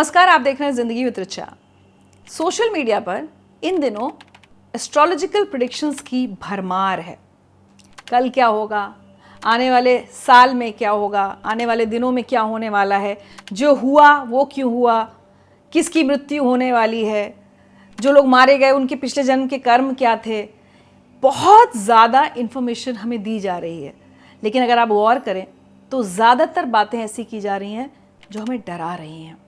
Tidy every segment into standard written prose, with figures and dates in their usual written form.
नमस्कार, आप देख रहे हैं जिंदगी विद रिचा। सोशल मीडिया पर इन दिनों एस्ट्रोलॉजिकल प्रेडिक्शंस की भरमार है। कल क्या होगा, आने वाले साल में क्या होगा, आने वाले दिनों में क्या होने वाला है, जो हुआ वो क्यों हुआ, किसकी मृत्यु होने वाली है, जो लोग मारे गए उनके पिछले जन्म के कर्म क्या थे। बहुत ज़्यादा इन्फॉर्मेशन हमें दी जा रही है, लेकिन अगर आप गौर करें तो ज़्यादातर बातें ऐसी की जा रही हैं जो हमें डरा रही हैं।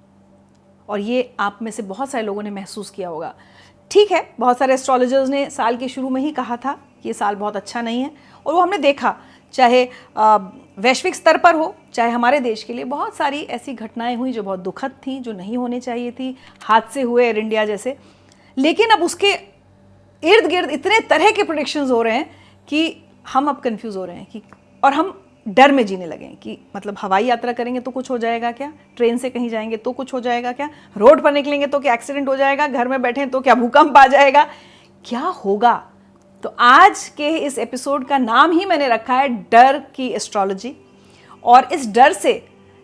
और ये आप में से बहुत सारे लोगों ने महसूस किया होगा। ठीक है, बहुत सारे एस्ट्रोलॉजर्स ने साल के शुरू में ही कहा था कि ये साल बहुत अच्छा नहीं है, और वो हमने देखा, चाहे वैश्विक स्तर पर हो चाहे हमारे देश के लिए बहुत सारी ऐसी घटनाएं हुई जो बहुत दुखद थी, जो नहीं होनी चाहिए थी, हादसे हुए एयर इंडिया जैसे। लेकिन अब उसके इर्द गिर्द इतने तरह के प्रेडिक्शंस हो रहे हैं कि हम अब कंफ्यूज हो रहे हैं कि, और हम डर में जीने लगे कि मतलब हवाई यात्रा करेंगे तो कुछ हो जाएगा क्या, ट्रेन से कहीं जाएंगे तो कुछ हो जाएगा क्या, रोड पर निकलेंगे तो क्या एक्सीडेंट हो जाएगा, घर में बैठे तो क्या भूकंप आ जाएगा, क्या होगा। तो आज के इस एपिसोड का नाम ही मैंने रखा है डर की एस्ट्रोलॉजी। और इस डर से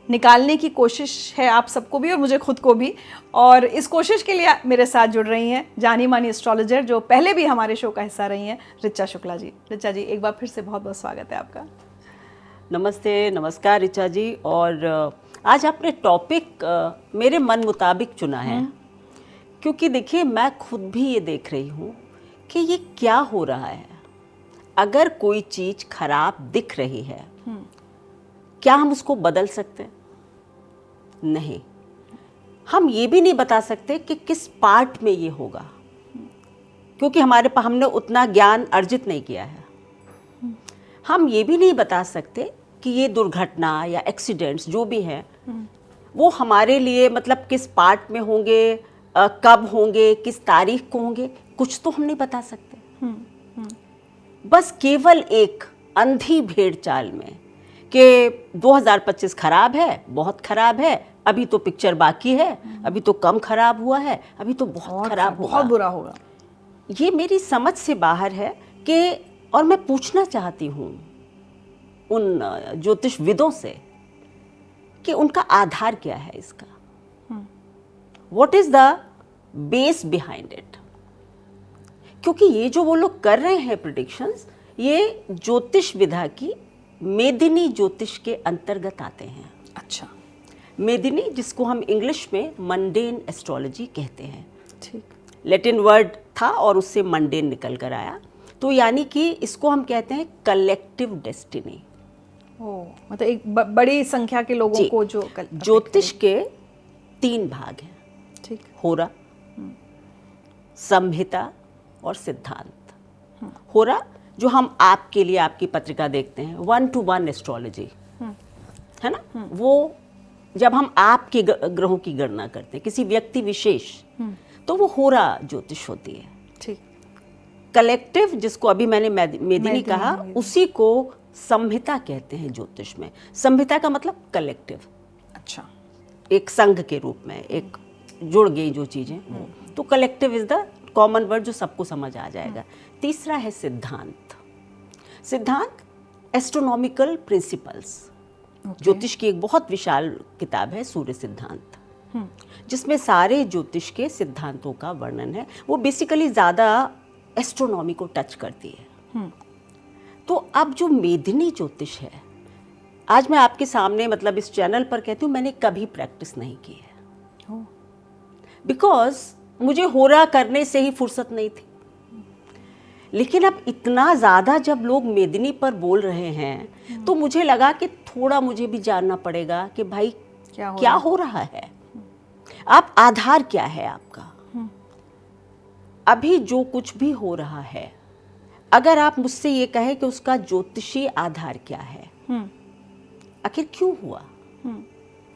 निकालने की कोशिश है आप सबको भी और मुझे खुद को भी। और इस कोशिश के लिए मेरे साथ जुड़ रही हैं जानी मानी एस्ट्रोलॉजर जो पहले भी हमारे शो का हिस्सा रही हैं, रिचा शुक्ला जी। रिचा जी, एक बार फिर से बहुत बहुत स्वागत है आपका। नमस्ते, नमस्कार रिचा जी। और आज आपने टॉपिक मेरे मन मुताबिक चुना है, क्योंकि देखिए मैं खुद भी ये देख रही हूँ कि ये क्या हो रहा है। अगर कोई चीज़ खराब दिख रही है, क्या हम उसको बदल सकते हैं? नहीं। हम ये भी नहीं बता सकते कि किस पार्ट में ये होगा, क्योंकि हमने उतना ज्ञान अर्जित नहीं किया है। हम ये भी नहीं बता सकते कि ये दुर्घटना या एक्सीडेंट्स जो भी हैं वो हमारे लिए मतलब किस पार्ट में होंगे, कब होंगे, किस तारीख को होंगे, कुछ तो हम नहीं बता सकते। बस केवल एक अंधी भेड़ चाल में कि 2025 खराब है, बहुत खराब है, अभी तो पिक्चर बाकी है, अभी तो कम खराब हुआ है, अभी तो बहुत खराब होगा, बहुत बुरा होगा। ये मेरी समझ से बाहर है कि, और मैं पूछना चाहती हूँ उन ज्योतिषविदों से कि उनका आधार क्या है इसका, what is the base behind it. क्योंकि ये जो वो लोग कर रहे हैं प्रेडिक्शंस, ये ज्योतिष विधा की मेदिनी ज्योतिष के अंतर्गत आते हैं। अच्छा, मेदिनी, जिसको हम इंग्लिश में मंडेन एस्ट्रोलॉजी कहते हैं। ठीक। लैटिन वर्ड था और उससे मंडेन निकल कर आया, तो यानी कि इसको हम कहते हैं कलेक्टिव डेस्टिनी। मतलब एक बड़ी संख्या के लोगों को जो ज्योतिष के 3 भाग हैं। ठीक। होरा, संहिता और सिद्धांत। होरा जो हम आपके लिए आपकी पत्रिका देखते हैं, 1-to-1 एस्ट्रोलॉजी है ना, वो जब हम आपके ग्रहों की गणना करते हैं किसी व्यक्ति विशेष, तो वो होरा ज्योतिष होती है। ठीक। कलेक्टिव, जिसको अभी मैंने मेदिनी कहा, उसी को संहिता कहते हैं ज्योतिष में। संहिता का मतलब कलेक्टिव। अच्छा, एक संघ के रूप में, एक जुड़ गई जो चीजें, तो collective is the common word जो सबको समझ आ जाएगा। तीसरा है सिद्धांत। सिद्धांत एस्ट्रोनॉमिकल प्रिंसिपल्स। ज्योतिष की एक बहुत विशाल किताब है सूर्य सिद्धांत, जिसमें सारे ज्योतिष के सिद्धांतों का वर्णन है। वो बेसिकली ज्यादा एस्ट्रोनॉमी को टच करती है। तो अब जो मेदिनी ज्योतिष है, आज मैं आपके सामने मतलब इस चैनल पर कहती हूँ, मैंने कभी प्रैक्टिस नहीं की है, बिकॉज मुझे होरा करने से ही फुर्सत नहीं थी। लेकिन अब इतना ज़्यादा जब लोग मेदिनी पर बोल रहे हैं, तो मुझे लगा कि थोड़ा मुझे भी जानना पड़ेगा कि भाई क्या हो रहा है, आप आधार क्या है आपका। अभी जो कुछ भी हो रहा है, अगर आप मुझसे ये कहें कि उसका ज्योतिषीय आधार क्या है, आखिर क्यों हुआ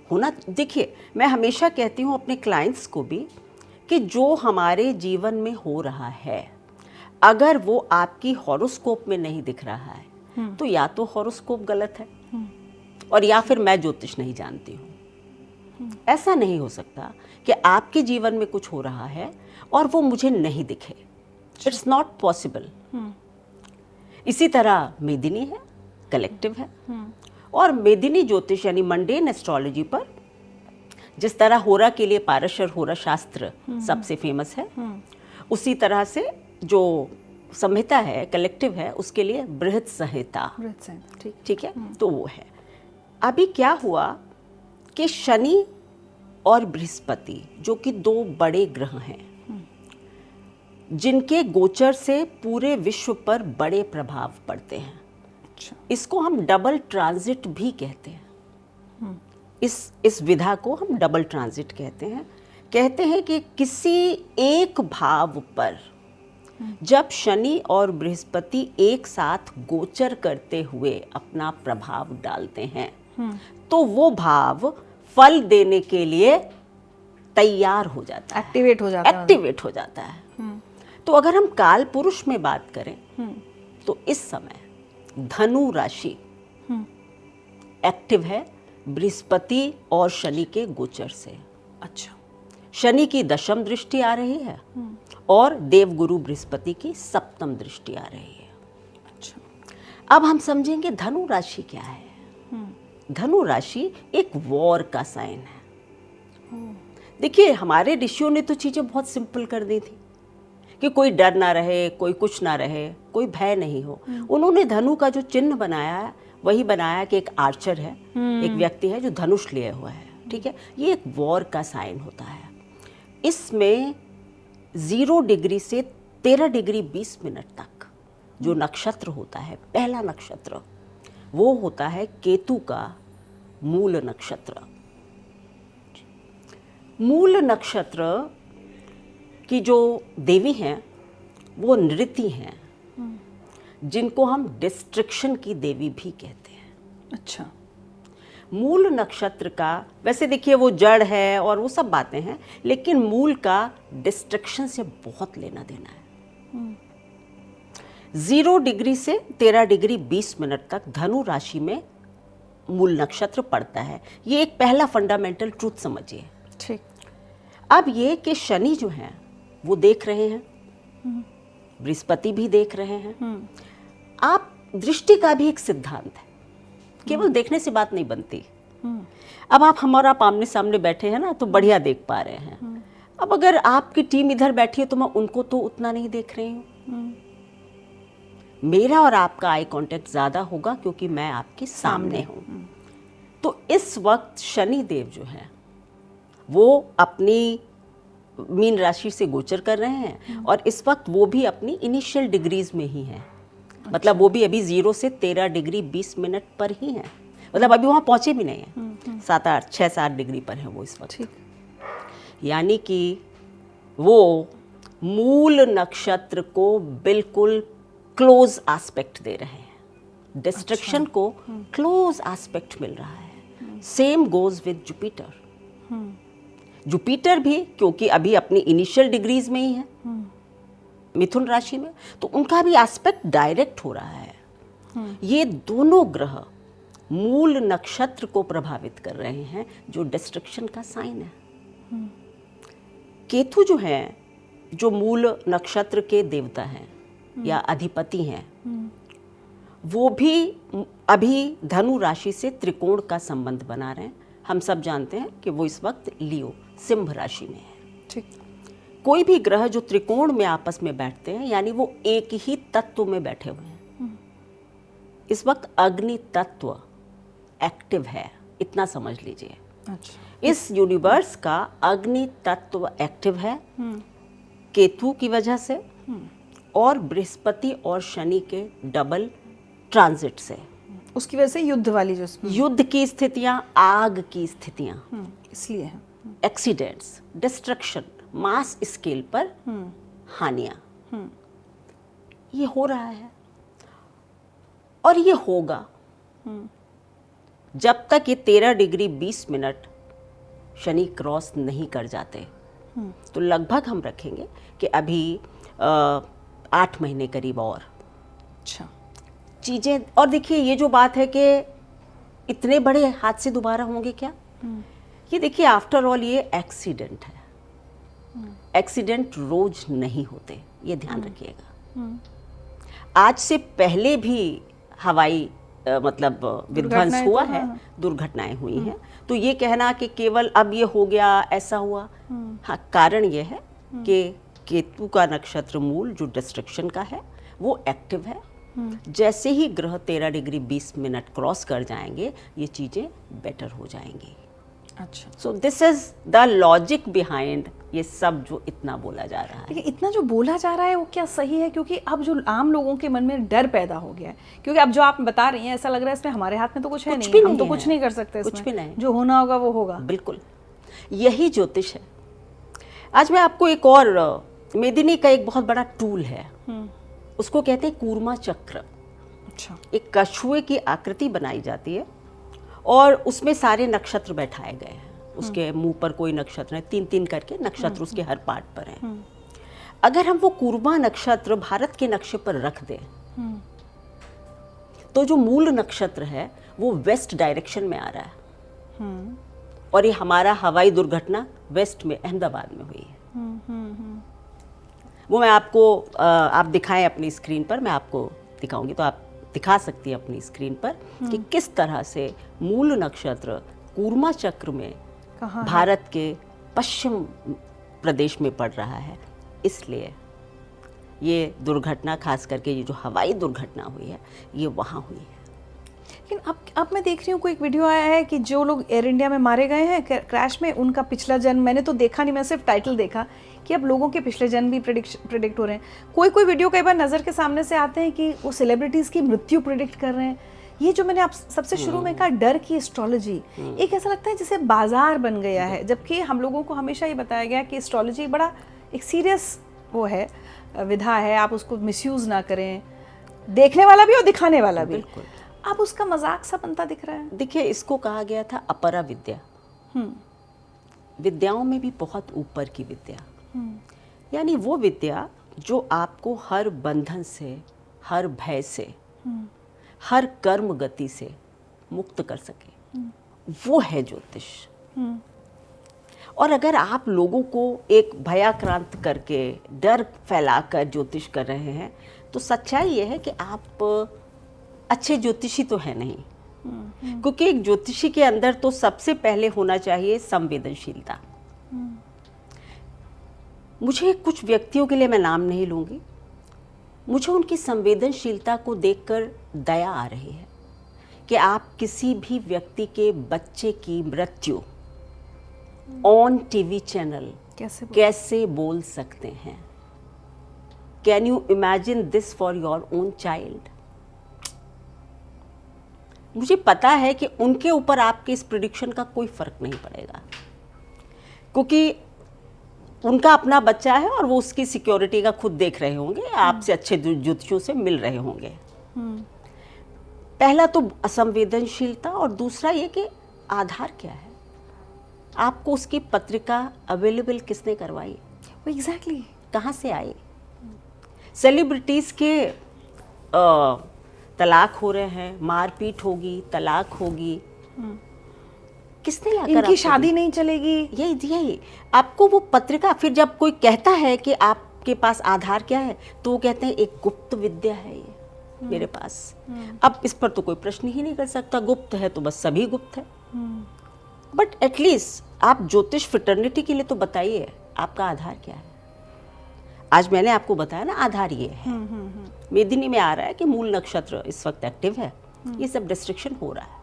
होना। देखिए, मैं हमेशा कहती हूँ अपने क्लाइंट्स को भी कि जो हमारे जीवन में हो रहा है, अगर वो आपकी हॉरोस्कोप में नहीं दिख रहा है, तो या तो हॉरोस्कोप गलत है और या फिर मैं ज्योतिष नहीं जानती हूँ। ऐसा नहीं हो सकता कि आपके जीवन में कुछ हो रहा है और वो मुझे नहीं दिखे। It's not possible. इसी तरह मेदिनी है, कलेक्टिव है, और मेदिनी ज्योतिष यानी मंडेन एस्ट्रोलॉजी पर जिस तरह होरा के लिए पारशर होरा शास्त्र सबसे फेमस है, उसी तरह से जो संहिता है, कलेक्टिव है, उसके लिए बृहत संहिता। ठीक है, तो वो है। अभी क्या हुआ कि शनि और बृहस्पति जो कि दो बड़े ग्रह हैं, जिनके गोचर से पूरे विश्व पर बड़े प्रभाव पड़ते हैं, इसको हम डबल ट्रांजिट भी कहते हैं। इस विधा को हम डबल ट्रांजिट कहते हैं कि किसी एक भाव पर जब शनि और बृहस्पति एक साथ गोचर करते हुए अपना प्रभाव डालते हैं, तो वो भाव फल देने के लिए तैयार हो जाता है, एक्टिवेट हो जाता है। तो अगर हम काल पुरुष में बात करें तो इस समय धनु राशि एक्टिव है बृहस्पति और शनि के गोचर से। अच्छा। शनि की दशम दृष्टि आ रही है और देवगुरु बृहस्पति की सप्तम दृष्टि आ रही है। अच्छा। अब हम समझेंगे धनु राशि क्या है। धनु राशि एक वॉर का साइन है। देखिए, हमारे ऋषियों ने तो चीजें बहुत सिंपल कर दी थी कि कोई डर ना रहे, कोई कुछ ना रहे, कोई भय नहीं हो। उन्होंने धनु का जो चिन्ह बनाया है वही बनाया कि एक आर्चर है, एक व्यक्ति है जो धनुष लिए हुआ है। ठीक है, ये एक वॉर का साइन होता है। इसमें 0 डिग्री से 13 डिग्री 20 मिनट तक जो नक्षत्र होता है, पहला नक्षत्र, वो होता है केतु का मूल नक्षत्र। मूल नक्षत्र की जो देवी हैं वो नृति हैं, जिनको हम डिस्ट्रक्शन की देवी भी कहते हैं। अच्छा। मूल नक्षत्र का वैसे देखिए वो जड़ है और वो सब बातें हैं, लेकिन मूल का डिस्ट्रक्शन से बहुत लेना देना है। 0 डिग्री से 13 डिग्री 20 मिनट तक धनु राशि में मूल नक्षत्र पड़ता है। ये एक पहला फंडामेंटल ट्रूथ समझिए। ठीक। अब ये कि शनि जो है वो देख रहे हैं, बृहस्पति भी देख रहे हैं। आप दृष्टि का भी एक सिद्धांत है, केवल देखने से बात नहीं बनती। अब आप हमारा आमने सामने बैठे हैं ना, तो बढ़िया देख पा रहे हैं। अब अगर आपकी टीम इधर बैठी है तो मैं उनको तो उतना नहीं देख रही हूँ। मेरा और आपका आई कांटेक्ट ज्यादा होगा क्योंकि मैं आपके सामने हूँ। तो इस वक्त शनि देव जो है वो अपनी मीन राशि से गोचर कर रहे हैं और इस वक्त वो भी अपनी इनिशियल डिग्रीज में ही हैं। मतलब वो भी अभी 0 से 13 डिग्री 20 मिनट पर ही हैं। मतलब अभी वहाँ पहुँचे भी नहीं हैं, 6-7 डिग्री पर हैं वो इस वक्त। यानी कि वो मूल नक्षत्र को बिल्कुल क्लोज एस्पेक्ट दे रहे हैं, डिस्ट्रक्शन को क्लोज एस्पेक्ट मिल रहा है। Same goes with Jupiter. Jupiter भी क्योंकि अभी अपनी इनिशियल डिग्रीज में ही है मिथुन राशि में, तो उनका भी एस्पेक्ट डायरेक्ट हो रहा है। ये दोनों ग्रह मूल नक्षत्र को प्रभावित कर रहे हैं, जो डिस्ट्रक्शन का साइन है। केतु जो है, जो मूल नक्षत्र के देवता हैं या अधिपति हैं, वो भी अभी धनु राशि से त्रिकोण का संबंध बना रहे हैं। हम सब जानते हैं कि वो इस वक्त लियो सिंह राशि में है। ठीक। कोई भी ग्रह जो त्रिकोण में आपस में बैठते हैं, यानी वो एक ही तत्व में बैठे हुए हैं। इस वक्त अग्नि तत्व एक्टिव है, इतना समझ लीजिए। अच्छा। इस यूनिवर्स का अग्नि तत्व एक्टिव है केतु की वजह से और बृहस्पति और शनि के डबल ट्रांजिट से। उसकी वजह से युद्ध वाली जो युद्ध की स्थितियां, आग की स्थितियां, इसलिए है। एक्सीडेंट्स, डिस्ट्रक्शन, मास स्केल पर हानियां, ये हो रहा है और ये होगा जब तक ये 13 डिग्री 20 मिनट शनि क्रॉस नहीं कर जाते। तो लगभग हम रखेंगे कि अभी 8 महीने करीब और। अच्छा। चीज़ें, और देखिए ये जो बात है कि इतने बड़े हादसे दोबारा होंगे क्या, ये देखिए आफ्टर ऑल ये एक्सीडेंट है। एक्सीडेंट रोज नहीं होते, ये ध्यान रखिएगा। आज से पहले भी हवाई मतलब विध्वंस हुआ है, दुर्घटनाएं हुई हैं। तो ये कहना कि केवल अब ये हो गया, ऐसा हुआ, हाँ, कारण ये है कि केतु का नक्षत्र मूल जो डिस्ट्रक्शन का है वो एक्टिव है। जैसे ही ग्रह 13 डिग्री 20 मिनट क्रॉस कर जाएंगे ये चीज़ें बेटर हो जाएंगी। अच्छा, so this is the logic behind ये सब जो इतना बोला जा रहा है। लेकिन इतना जो बोला जा रहा है वो क्या सही है? क्योंकि अब जो आम लोगों के मन में डर पैदा हो गया है, क्योंकि अब जो आप बता रही हैं ऐसा लग रहा है इसमें हमारे हाथ में तो कुछ है नहीं, हम तो कुछ नहीं कर सकते इसमें, कुछ भी नहीं, जो होना होगा वो होगा। बिल्कुल, यही ज्योतिष है। आज मैं आपको एक और मेदिनी का एक बहुत बड़ा टूल है, उसको कहते हैं कूर्मा चक्र। अच्छा, एक कछुए की आकृति बनाई जाती है और उसमें सारे नक्षत्र बैठाए गए हैं। उसके मुंह पर कोई नक्षत्र है, 3-3 करके नक्षत्र उसके हर पार्ट पर हैं। अगर हम वो कूर्मा नक्षत्र भारत के नक्शे पर रख दें तो जो मूल नक्षत्र है वो वेस्ट डायरेक्शन में आ रहा है, और ये हमारा हवाई दुर्घटना वेस्ट में अहमदाबाद में हुई है। वो मैं आपको आप दिखाएं अपनी स्क्रीन पर, मैं आपको दिखाऊंगी तो आप दिखा सकती है अपनी स्क्रीन पर कि किस तरह से मूल नक्षत्र कूर्मा चक्र में भारत के पश्चिम प्रदेश में पड़ रहा है। इसलिए ये दुर्घटना, खास करके ये जो हवाई दुर्घटना हुई है, ये वहाँ हुई है। लेकिन अब मैं देख रही हूँ कोई एक वीडियो आया है कि जो लोग एयर इंडिया में मारे गए हैं क्रैश में, उनका पिछला जन्म, मैंने तो देखा नहीं, मैं सिर्फ टाइटल देखा कि अब लोगों के पिछले जन्म भी प्रिडिक्ट हो रहे हैं। कोई वीडियो कई बार नज़र के सामने से आते हैं कि वो सेलिब्रिटीज़ की मृत्यु प्रिडिक्ट कर रहे हैं। ये जो मैंने आप सबसे शुरू में कहा डर की एस्ट्रोलॉजी, एक ऐसा लगता है जैसे बाजार बन गया है, जबकि हम लोगों को हमेशा ये बताया गया कि एस्ट्रोलॉजी बड़ा एक सीरियस वो है, विधा है, आप उसको मिसयूज़ ना करें, देखने वाला भी और दिखाने वाला भी। अब उसका मजाक सा बनता दिख रहा है। देखिए, इसको कहा गया था अपरा विद्या। विद्याओं में भी बहुत ऊपर की विद्या, यानी वो विद्या जो आपको हर बंधन से, हर भय से, हर कर्म गति से मुक्त कर सके, वो है ज्योतिष। और अगर आप लोगों को एक भयाक्रांत करके, डर फैलाकर ज्योतिष कर रहे हैं, तो सच्चाई ये है कि आप अच्छे ज्योतिषी तो है नहीं। क्योंकि एक ज्योतिषी के अंदर तो सबसे पहले होना चाहिए संवेदनशीलता। मुझे कुछ व्यक्तियों के लिए, मैं नाम नहीं लूंगी, मुझे उनकी संवेदनशीलता को देखकर दया आ रही है कि आप किसी भी व्यक्ति के बच्चे की मृत्यु ऑन टीवी चैनल कैसे बोल सकते हैं। Can you imagine this for your own child? मुझे पता है कि उनके ऊपर आपके इस प्रिडिक्शन का कोई फर्क नहीं पड़ेगा, क्योंकि उनका अपना बच्चा है और वो उसकी सिक्योरिटी का खुद देख रहे होंगे, आपसे अच्छे ज्योतिषियों से मिल रहे होंगे। पहला तो असंवेदनशीलता, और दूसरा ये कि आधार क्या है, आपको उसकी पत्रिका अवेलेबल किसने करवाई, वो एग्जैक्टली कहाँ से आई। सेलिब्रिटीज़ के तलाक हो रहे हैं, मारपीट होगी, तलाक होगी, किसने लाकर इनकी शादी नहीं चलेगी, यही आपको वो पत्रिका। फिर जब कोई कहता है कि आपके पास आधार क्या है, तो वो कहते हैं एक गुप्त विद्या है ये मेरे पास। अब इस पर तो कोई प्रश्न ही नहीं कर सकता, गुप्त है तो बस सभी गुप्त है। बट एटलीस्ट आप ज्योतिष फ्रेटर्निटी के लिए तो बताइए आपका आधार क्या है। आज मैंने आपको बताया ना, आधार ये है। मेदिनी में आ रहा है कि मूल नक्षत्र इस वक्त एक्टिव है, ये सब डिस्ट्रक्शन हो रहा है।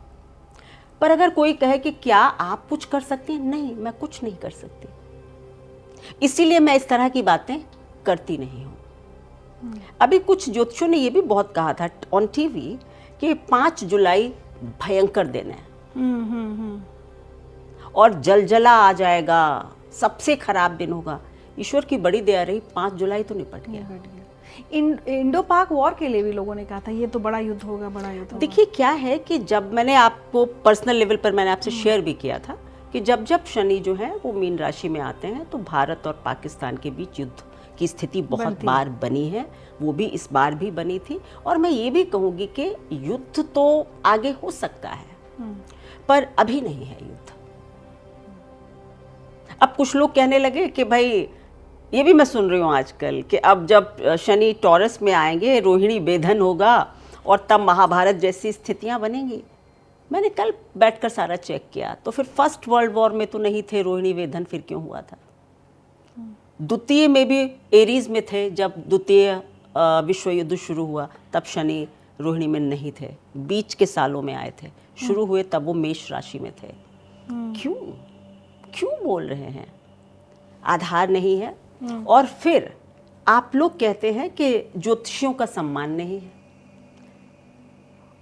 पर अगर कोई कहे कि क्या आप कुछ कर सकते हैं, नहीं, मैं कुछ नहीं कर सकती, इसीलिए मैं इस तरह की बातें करती नहीं हूँ। अभी कुछ ज्योतिषों ने ये भी बहुत कहा था ऑन टीवी कि 5 जुलाई भयंकर दिन है और जलजला आ जाएगा, सबसे खराब दिन होगा। ईश्वर की बड़ी दया रही, 5 जुलाई तो निपट गया। इंडो पाक वॉर के लिए भी लोगों ने कहा था ये तो बड़ा युद्ध होगा, बड़ा युद्ध होगा। देखिए क्या है कि जब मैंने आपको पर्सनल लेवल पर मैंने आपसे शेयर भी किया था कि जब जब शनि जो है वो मीन राशि में आते हैं तो भारत और पाकिस्तान के बीच युद्ध की स्थिति बहुत बार बनी है, वो भी इस बार भी बनी थी। और मैं ये भी कहूँगी कि युद्ध तो आगे हो सकता है पर अभी नहीं है युद्ध। अब कुछ लोग कहने लगे कि भाई, ये भी मैं सुन रही हूँ आजकल कि अब जब शनि टॉरस में आएंगे, रोहिणी बेधन होगा और तब महाभारत जैसी स्थितियाँ बनेंगी। मैंने कल बैठकर सारा चेक किया तो फिर फर्स्ट वर्ल्ड वॉर में तो नहीं थे रोहिणी वेधन, फिर क्यों हुआ था? द्वितीय में भी एरीज में थे, जब द्वितीय विश्व युद्ध शुरू हुआ तब शनि रोहिणी में नहीं थे, बीच के सालों में आए थे, शुरू हुए तब वो मेष राशि में थे। क्यों क्यों बोल रहे हैं? आधार नहीं है। और फिर आप लोग कहते हैं कि ज्योतिषियों का सम्मान नहीं है।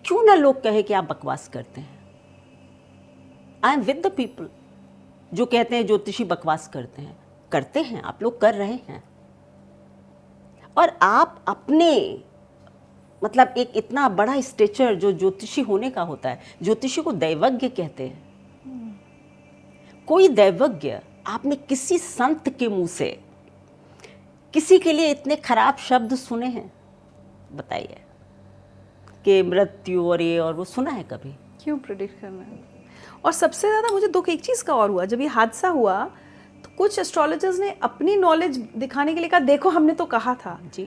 क्यों ना लोग कहें कि आप बकवास करते हैं? I am with the people जो कहते हैं ज्योतिषी बकवास करते हैं। करते हैं, आप लोग कर रहे हैं। और आप अपने मतलब एक इतना बड़ा स्टेचर जो ज्योतिषी होने का होता है, ज्योतिषी को दैवज्ञ कहते हैं। कोई दैवज्ञ आपने किसी संत के मुंह से किसी के लिए इतने खराब शब्द सुने हैं? बताइए कि मृत्यु और ये और वो सुना है कभी? क्यों प्रेडिक्ट करना है? और सबसे ज़्यादा मुझे दुख एक चीज़ का और हुआ, जब ये हादसा हुआ तो कुछ एस्ट्रोलॉजर्स ने अपनी नॉलेज दिखाने के लिए कहा देखो हमने तो कहा था जी,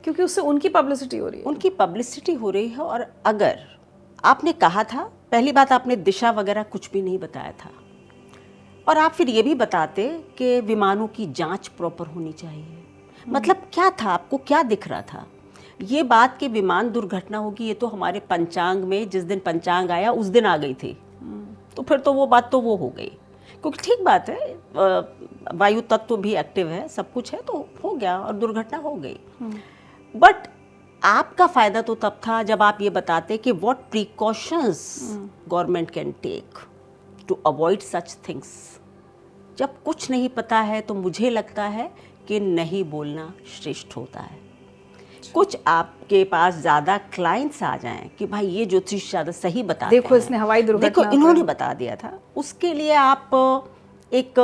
क्योंकि उससे उनकी पब्लिसिटी हो रही है। उनकी पब्लिसिटी हो रही है। और अगर आपने कहा था, पहली बात आपने दिशा वगैरह कुछ भी नहीं बताया था, और आप फिर ये भी बताते कि विमानों की जांच प्रॉपर होनी चाहिए। मतलब क्या था, आपको क्या दिख रहा था? ये बात कि विमान दुर्घटना होगी ये तो हमारे पंचांग में जिस दिन पंचांग आया उस दिन आ गई थी, तो फिर तो वो बात तो वो हो गई। क्योंकि ठीक बात है, वायु तत्व भी एक्टिव है, सब कुछ है, तो हो गया और दुर्घटना हो गई। बट आपका फायदा तो तब था जब आप ये बताते कि what precautions government can take to avoid such things. जब कुछ नहीं पता है तो मुझे लगता है कि नहीं बोलना श्रेष्ठ होता है। कुछ आपके पास ज़्यादा क्लाइंट्स आ जाएं कि भाई ये ज्योतिष ज़्यादा सही बताते हैं, देखो इसने हवाई दुर्घटना, देखो इन्होंने बता दिया था, उसके लिए आप एक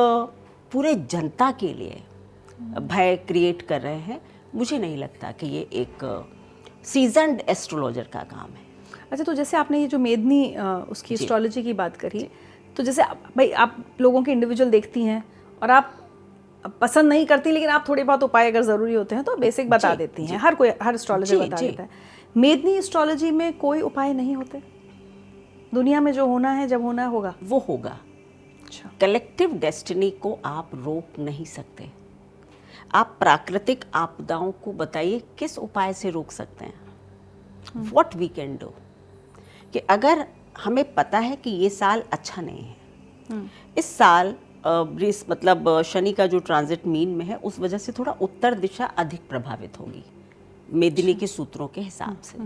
पूरे जनता के लिए भय क्रिएट कर रहे हैं। मुझे नहीं लगता कि ये एक सीजन्ड एस्ट्रोलॉजर का काम है। अच्छा, तो जैसे आपने ये जो मेदनी उसकी एस्ट्रोलॉजी की बात करी, तो जैसे भाई आप लोगों के इंडिविजुअल देखती हैं और आप पसंद नहीं करती, लेकिन आप थोड़े बहुत उपाय अगर ज़रूरी होते हैं तो बेसिक बता देती हैं। हर कोई, हर एस्ट्रोलॉजर बता देता है। मेदनी एस्ट्रोलॉजी में कोई उपाय नहीं होते? दुनिया में जो होना है, जब होना होगा वो होगा। अच्छा, कलेक्टिव डेस्टिनी को आप रोक नहीं सकते। आप प्राकृतिक आपदाओं को बताइए किस उपाय से रोक सकते हैं? व्हाट वी कैन डू कि अगर हमें पता है कि ये साल अच्छा नहीं है, इस साल मतलब शनि का जो ट्रांजिट मीन में है उस वजह से थोड़ा उत्तर दिशा अधिक प्रभावित होगी मेदिनी के सूत्रों के हिसाब से।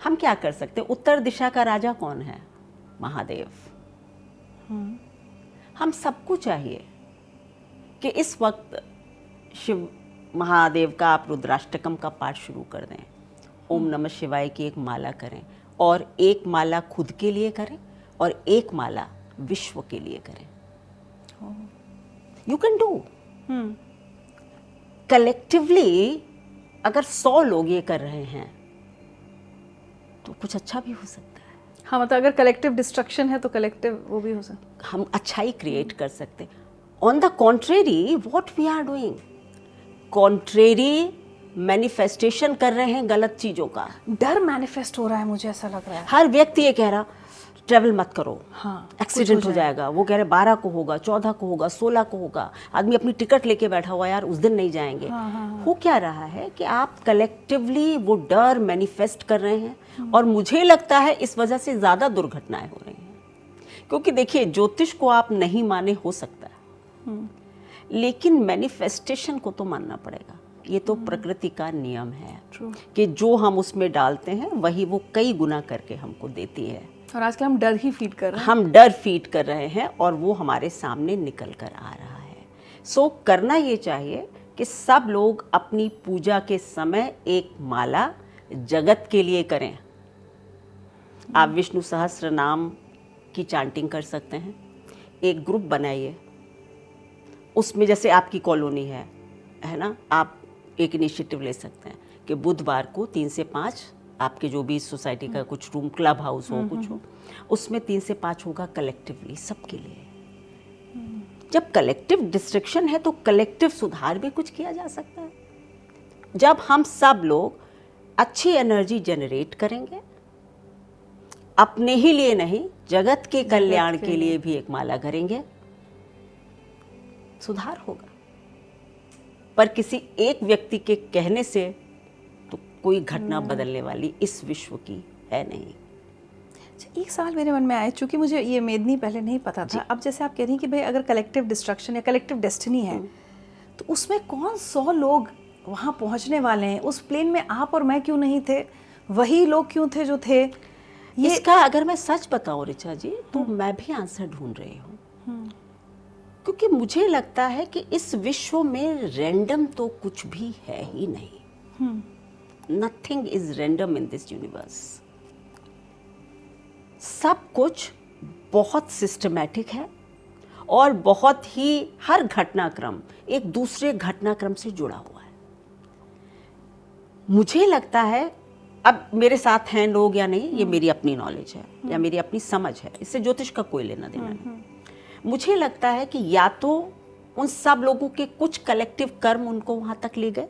हम क्या कर सकते हैं? उत्तर दिशा का राजा कौन है? महादेव। हम सबको चाहिए कि इस वक्त शिव महादेव का आप रुद्राष्टकम का पाठ शुरू कर दें, ओम नमः शिवाय की एक माला करें, और एक माला खुद के लिए करें और एक माला विश्व के लिए करें। You can do collectively. अगर 100 लोग ये कर रहे हैं तो कुछ अच्छा भी हो सकता है। हाँ, मतलब अगर कलेक्टिव डिस्ट्रक्शन है तो कलेक्टिव वो भी हो सकता है। हम अच्छाई क्रिएट कर सकते हैं। On the contrary what we are doing, contrary manifestation कर रहे हैं गलत चीज़ों का। डर मैनिफेस्ट हो रहा है, मुझे ऐसा लग रहा है। हर व्यक्ति ये कह रहा ट्रैवल मत करो, हाँ, एक्सीडेंट हो जाएगा। वो कह रहे 12 को होगा, 14 को होगा, 16 को होगा। आदमी अपनी टिकट लेके बैठा हुआ, यार उस दिन नहीं जाएंगे। हो क्या रहा है कि आप कलेक्टिवली वो डर मैनिफेस्ट कर रहे हैं, और मुझे लगता है इस वजह से ज़्यादा दुर्घटनाएं हो रही हैं। क्योंकि देखिए, ज्योतिष को आप नहीं माने हो सकता है, लेकिन मैनिफेस्टेशन को तो मानना पड़ेगा। ये तो प्रकृति का नियम है कि जो हम उसमें डालते हैं वही वो कई गुना करके हमको देती है। और आजकल हम डर ही फीड कर रहे हैं। हम डर फीड कर रहे हैं और वो हमारे सामने निकल कर आ रहा है। सो करना ये चाहिए कि सब लोग अपनी पूजा के समय एक माला जगत के लिए करें। आप विष्णु सहस्त्र नाम की चांटिंग कर सकते हैं। एक ग्रुप बनाइए, उसमें जैसे आपकी कॉलोनी है ना, आप एक इनिशिएटिव ले सकते हैं कि बुधवार को 3 से 5 आपके जो भी सोसाइटी का कुछ रूम, क्लब हाउस हो, कुछ हो, उसमें 3 से 5 होगा कलेक्टिवली सबके लिए। जब कलेक्टिव डिस्ट्रक्शन है तो कलेक्टिव सुधार भी कुछ किया जा सकता है। जब हम सब लोग अच्छी एनर्जी जनरेट करेंगे, अपने ही लिए नहीं, जगत के कल्याण के लिए भी एक माला करेंगे, सुधार होगा। पर किसी एक व्यक्ति के कहने से तो कोई घटना बदलने वाली इस विश्व की है नहीं। एक सवाल मेरे मन में आया, चूंकि मुझे ये मेदनी पहले नहीं पता था। अब जैसे आप कह रही हैं कि भाई अगर कलेक्टिव डिस्ट्रक्शन या कलेक्टिव डेस्टिनी है, तो उसमें कौन 100 लोग वहाँ पहुँचने वाले हैं? उस प्लेन में आप और मैं क्यों नहीं थे? वही लोग क्यों थे जो थे? इसका अगर मैं सच बताऊं ऋचा जी, तो मैं भी आंसर ढूंढ रही हूँ। क्योंकि मुझे लगता है कि इस विश्व में रैंडम तो कुछ भी है ही नहीं। Nothing is random in this universe. सब कुछ बहुत सिस्टमैटिक है और बहुत ही हर घटनाक्रम एक दूसरे घटनाक्रम से जुड़ा हुआ है। मुझे लगता है, अब मेरे साथ हैं लोग या नहीं, ये मेरी अपनी नॉलेज है या मेरी अपनी समझ है, इससे ज्योतिष का कोई लेना देना नहीं। मुझे लगता है कि या तो उन सब लोगों के कुछ कलेक्टिव कर्म उनको वहां तक ले गए,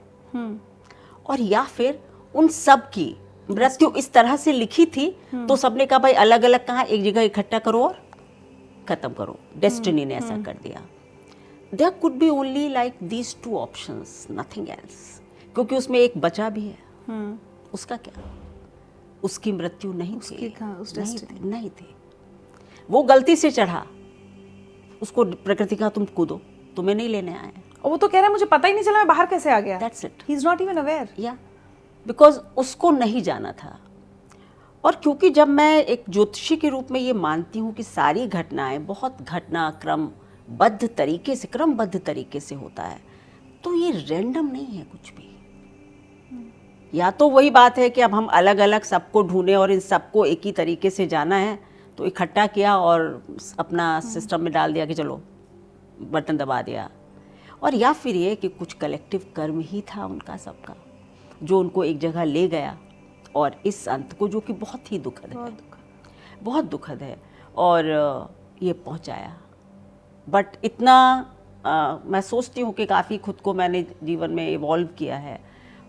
और या फिर उन सब की मृत्यु इस तरह से लिखी थी तो सबने कहा भाई अलग अलग कहाँ, एक जगह इकट्ठा करो और खत्म करो। डेस्टिनी ने ऐसा कर दिया। There could be only like these 2 options, nothing else. क्योंकि उसमें एक बचा भी है, उसका क्या? उसकी मृत्यु नहीं थी, नहीं थी। वो गलती से चढ़ा, उसको प्रकृति का तुम कूदो, तुम्हें नहीं लेने आए। और वो तो कह रहा है मुझे पता ही नहीं चला मैं बाहर कैसे आ गया। That's it. He is not even aware. या बिकॉज उसको नहीं जाना था। और क्योंकि जब मैं एक ज्योतिषी के रूप में ये मानती हूँ कि सारी घटनाएं बहुत घटनाक्रमबद्ध तरीके से, क्रमबद्ध तरीके से होता है, तो ये रैंडम नहीं है कुछ भी। या तो वही बात है कि अब हम अलग अलग सबको ढूंढें और इन सबको एक ही तरीके से जाना है, तो इकट्ठा किया और अपना सिस्टम में डाल दिया कि चलो बटन दबा दिया। और या फिर ये कि कुछ कलेक्टिव कर्म ही था उनका सबका, जो उनको एक जगह ले गया और इस अंत को, जो कि बहुत ही दुखद है, बहुत दुखद है, और ये पहुंचाया। बट इतना मैं सोचती हूँ कि काफ़ी खुद को मैंने जीवन में इवॉल्व किया है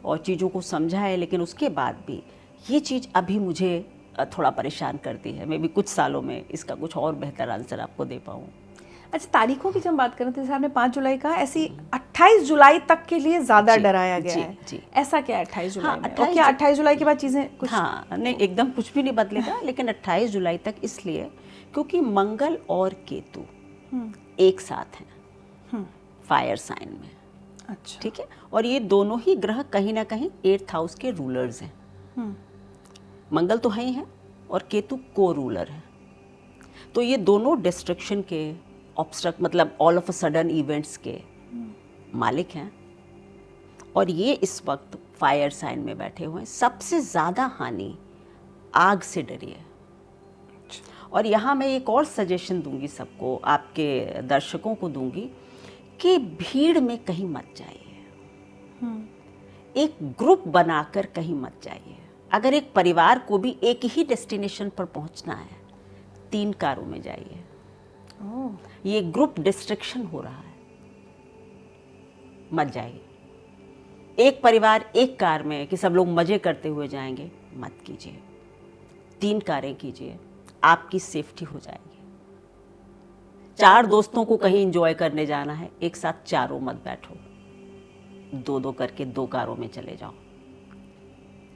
और चीज़ों को समझा है, लेकिन उसके बाद भी ये चीज़ अभी मुझे थोड़ा परेशान करती है। मैं भी कुछ सालों में इसका कुछ और बेहतर आंसर आपको दे पाऊँ। अच्छा, तारीखों की जब बात करें तो जैसे आपने 5 जुलाई कहा, ऐसी 28 जुलाई तक के लिए ज़्यादा डराया गया है। जी। ऐसा क्या है 28 जुलाई हाँ, में? और क्या 28 जुलाई के बाद चीज़ें कुछ? हाँ, नहीं एकदम कुछ भी नहीं बदलेगा, लेकिन 28 जुलाई तक इसलिए क्योंकि मंगल और केतु एक साथ हैं फायर साइन में। अच्छा, ठीक है। और ये दोनों ही ग्रह कहीं ना कहीं 8th हाउस के रूलर्स हैं। मंगल तो है ही है और केतु को रूलर है। तो ये दोनों डिस्ट्रक्शन के, ऑब्स्ट्रक्ट मतलब all of a sudden events के मालिक हैं, और ये इस वक्त फायर साइन में बैठे हुए हैं। सबसे ज़्यादा हानि आग से डरी है। और यहाँ मैं एक और सजेशन दूंगी सबको, आपके दर्शकों को दूंगी, कि भीड़ में कहीं मत जाइए, एक ग्रुप बनाकर कहीं मत जाइए। अगर एक परिवार को भी एक ही डेस्टिनेशन पर पहुंचना है, 3 कारों में जाइए। ये ग्रुप डिस्ट्रक्शन हो रहा है, मत जाइए। एक परिवार एक कार में कि सब लोग मजे करते हुए जाएंगे, मत कीजिए। 3 कारें कीजिए, आपकी सेफ्टी हो जाएगी। 4 दोस्तों को कहीं एंजॉय करने जाना है, एक साथ चारों मत बैठो, 2-2 करके 2 कारों में चले जाओ।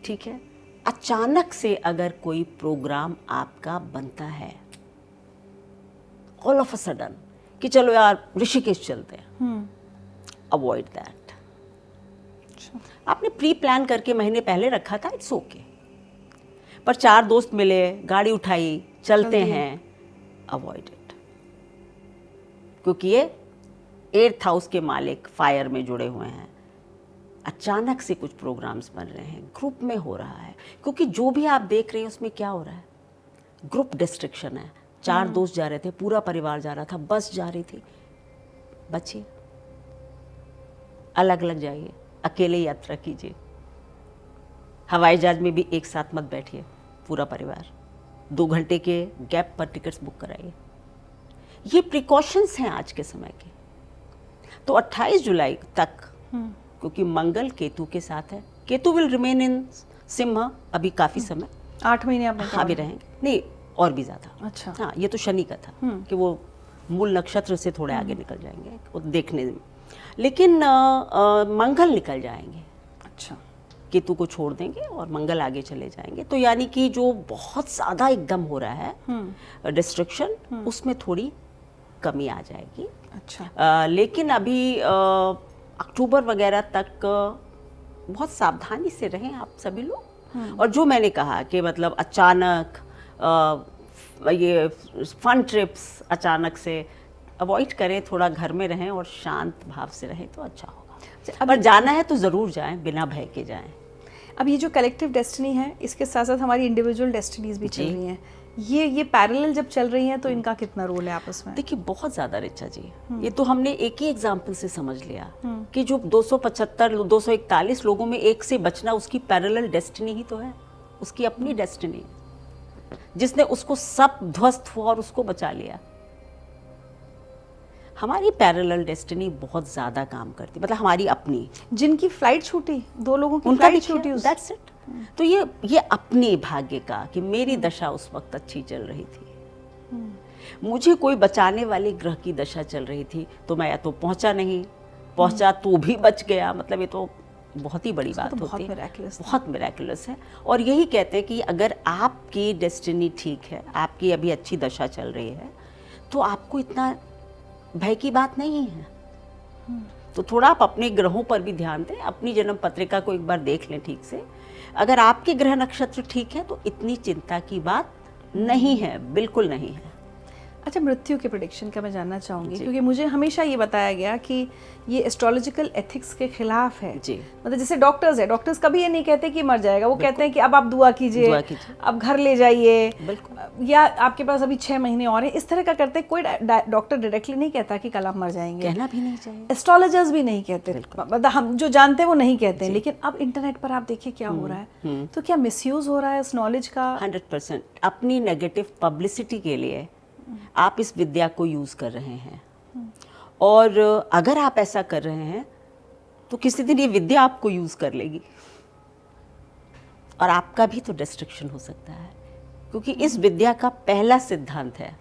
ठीक है। अचानक से अगर कोई प्रोग्राम आपका बनता है, ऑल ऑफ अ सडन, कि चलो यार ऋषिकेश चलते हैं, अवॉइड दैट। आपने प्री प्लान करके महीने पहले रखा था, इट्स ओके। पर 4 दोस्त मिले, गाड़ी उठाई, चलते हैं, अवॉइड इट। क्योंकि ये 8th हाउस के मालिक फायर में जुड़े हुए हैं। अचानक से कुछ प्रोग्राम्स बन रहे हैं, ग्रुप में हो रहा है। क्योंकि जो भी आप देख रहे हैं उसमें क्या हो रहा है, ग्रुप डिस्ट्रक्शन है। 4 दोस्त जा रहे थे, पूरा परिवार जा रहा था, बस जा रही थी। बचिए, अलग अलग जाइए, अकेले यात्रा कीजिए। हवाई जहाज में भी एक साथ मत बैठिए पूरा परिवार। 2 घंटे के गैप पर टिकट्स बुक कराइए। ये प्रिकॉशंस हैं आज के समय के। तो 28 जुलाई तक, क्योंकि मंगल केतु के साथ है, Ketu will remain in Singh अभी काफ़ी समय, 8 महीने आपने कहा। हाँ भी रहेंगे, नहीं और भी ज़्यादा। अच्छा। हाँ, ये तो शनि का था कि वो मूल नक्षत्र से थोड़े आगे निकल जाएंगे वो देखने में, लेकिन मंगल निकल जाएंगे, अच्छा। केतु को छोड़ देंगे और मंगल आगे चले जाएंगे। तो यानी कि जो बहुत ज़्यादा एकदम हो रहा है डिस्ट्रक्शन, उसमें थोड़ी कमी आ जाएगी। अच्छा। लेकिन अभी अक्टूबर वगैरह तक बहुत सावधानी से रहें आप सभी लोग। और जो मैंने कहा कि मतलब अचानक ये फन ट्रिप्स अचानक से अवॉइड करें, थोड़ा घर में रहें और शांत भाव से रहें तो अच्छा होगा। पर जाना है तो ज़रूर जाएं, बिना भय के जाएं। अब ये जो कलेक्टिव डेस्टिनी है, इसके साथ साथ हमारी इंडिविजुअल डेस्टिनीज भी चल रही हैं। ये पैरेलल जब चल रही हैं तो इनका कितना रोल है आपस में? देखिए बहुत ज़्यादा रिचा जी, ये तो हमने एक ही एग्जाम्पल से समझ लिया कि जो 275 241 लोगों में एक से बचना उसकी पैरेलल डेस्टिनी ही तो है, उसकी अपनी डेस्टिनी, जिसने उसको सब ध्वस्त हुआ और उसको बचा लिया। हमारी पैरेलल डेस्टिनी बहुत ज़्यादा काम करती, मतलब हमारी अपनी। जिनकी फ्लाइट छूटी, 2 लोगों की उनका फ्लाइट छूटी, दैट्स इट। तो ये अपने भाग्य का कि मेरी दशा उस वक्त अच्छी चल रही थी, मुझे कोई बचाने वाले ग्रह की दशा चल रही थी, तो मैं या तो पहुंचा नहीं, पहुंचा तो भी बच गया। मतलब ये तो बहुत ही बड़ी बात होती है, बहुत मिरेकुलस है। और यही कहते हैं कि अगर आपकी डेस्टिनी ठीक है, आपकी अभी अच्छी दशा चल रही है, तो आपको इतना भय की बात नहीं है। तो थोड़ा आप अपने ग्रहों पर भी ध्यान दें, अपनी जन्म पत्रिका को एक बार देख लें ठीक से। अगर आपके ग्रह नक्षत्र ठीक है तो इतनी चिंता की बात नहीं है, बिल्कुल नहीं है। अच्छा, मृत्यु के प्रेडिक्शन का मैं जानना चाहूँगी, क्योंकि मुझे हमेशा ये बताया गया कि ये एस्ट्रोलॉजिकल एथिक्स के खिलाफ है जी। मतलब जैसे डॉक्टर्स है, डॉक्टर्स कभी ये नहीं कहते कि मर जाएगा, वो कहते हैं कि अब आप दुआ कीजिए, अब घर ले जाइए, या आपके पास अभी 6 महीने और हैं, इस तरह का करते हैं। कोई डॉक्टर डायरेक्टली नहीं कहता कि कल आप मर जाएंगे, कहना भी नहीं चाहिए। एस्ट्रोलॉजर्स भी नहीं कहते, मतलब हम जो जानते हैं वो नहीं कहते हैं। लेकिन अब इंटरनेट पर आप देखिए क्या हो रहा है, तो क्या मिसयूज हो रहा है इस नॉलेज का? 100% अपनी नेगेटिव पब्लिसिटी के लिए आप इस विद्या को यूज कर रहे हैं। और अगर आप ऐसा कर रहे हैं तो किसी दिन ये विद्या आपको यूज कर लेगी और आपका भी तो डिस्ट्रक्शन हो सकता है। क्योंकि इस विद्या का पहला सिद्धांत है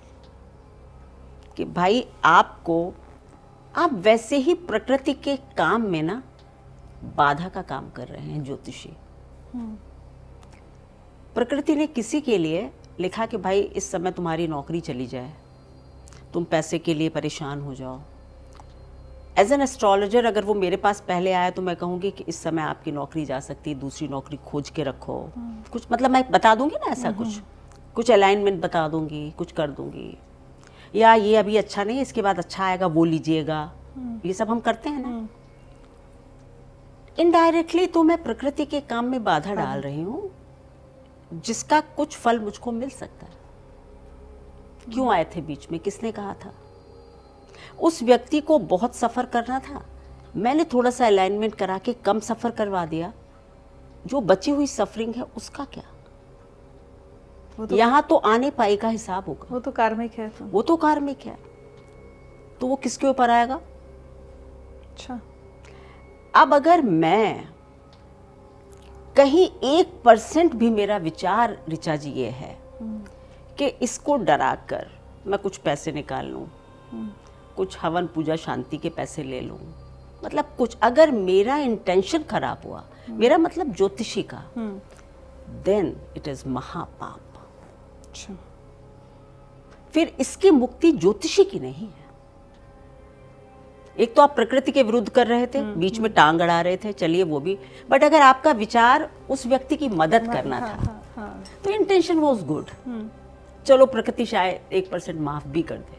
कि भाई आप वैसे ही प्रकृति के काम में ना बाधा का काम कर रहे हैं ज्योतिषी। प्रकृति ने किसी के लिए लिखा कि भाई इस समय तुम्हारी नौकरी चली जाए, तुम पैसे के लिए परेशान हो जाओ। एज एन एस्ट्रोलॉजर अगर वो मेरे पास पहले आया तो मैं कहूँगी कि इस समय आपकी नौकरी जा सकती है, दूसरी नौकरी खोज के रखो। कुछ मतलब मैं बता दूंगी ना, ऐसा कुछ अलाइनमेंट बता दूंगी, कुछ कर दूंगी, या ये अभी अच्छा नहीं, इसके बाद अच्छा आएगा, वो लीजिएगा। ये सब हम करते हैं ना। इनडायरेक्टली तो मैं प्रकृति के काम में बाधा डाल रही हूँ, जिसका कुछ फल मुझको मिल सकता है। क्यों आए थे बीच में, किसने कहा था? उस व्यक्ति को बहुत सफ़र करना था, मैंने थोड़ा सा अलाइनमेंट करा के कम सफ़र करवा दिया। जो बची हुई सफरिंग है उसका क्या? यहाँ तो आने पाई का हिसाब होगा। वो तो कार्मिक है। वो तो कार्मिक है, तो वो किसके ऊपर आएगा? अच्छा, अब अगर मैं कहीं 1% भी मेरा विचार ऋचा जी ये है कि इसको डरा कर मैं कुछ पैसे निकाल लूं, कुछ हवन पूजा शांति के पैसे ले लूं, मतलब कुछ अगर मेरा इंटेंशन खराब हुआ, मेरा मतलब ज्योतिषी का, देन इट इज महापाप। अच्छा, फिर इसकी मुक्ति ज्योतिषी की नहीं है। एक तो आप प्रकृति के विरुद्ध कर रहे थे, बीच में टांग अड़ा रहे थे, चलिए वो भी, बट अगर आपका विचार उस व्यक्ति की मदद करना था तो इंटेंशन वाज गुड। चलो प्रकृति शायद 1% माफ भी कर दे,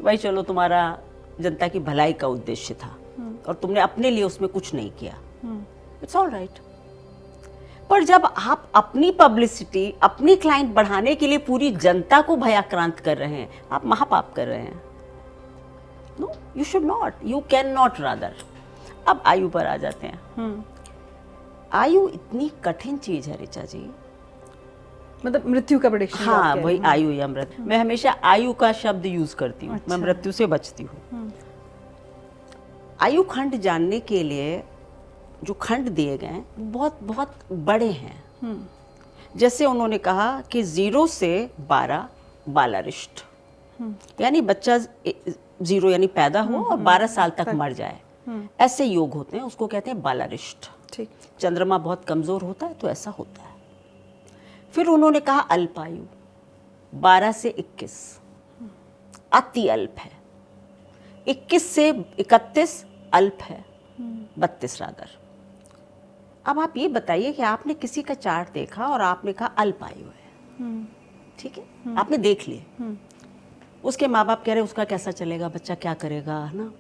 भाई चलो तुम्हारा जनता की भलाई का उद्देश्य था और तुमने अपने लिए उसमें कुछ नहीं किया, इट्स ऑल राइट। पर जब आप अपनी पब्लिसिटी, अपनी क्लाइंट बढ़ाने के लिए पूरी जनता को भयाक्रांत कर रहे हैं, आप महापाप कर रहे हैं। No, you should not, you can not rather. अब आयु पर आ जाते हैं। आयु इतनी कठिन चीज है ऋचा जी, मतलब मृत्यु का प्रेडिक्शन। हाँ, वही आयु या मृत्यु। मैं हमेशा आयु का शब्द यूज करती हूँ। अच्छा। मैं मृत्यु से बचती हूँ। आयु खंड जानने के लिए जो खंड दिए गए हैं बहुत बहुत बड़े हैं। जैसे उन्होंने कहा कि 0 से 12 बालारिष्ट, यानी बच्चा 0 यानी पैदा हो और 12 साल तक मर जाए, ऐसे योग होते हैं, उसको कहते हैं बालारिष्ट। ठीक। चंद्रमा बहुत कमजोर होता है तो ऐसा होता है। फिर उन्होंने कहा अल्पायु 12 से 21 अति अल्प है, 21 से 31 अल्प है, 32 रादर। अब आप ये बताइए कि आपने किसी का चार्ट देखा और आपने कहा अल्पायु है, ठीक है, आपने देख लिए, उसके माँ बाप कह रहे उसका कैसा चलेगा, बच्चा क्या करेगा, है ना।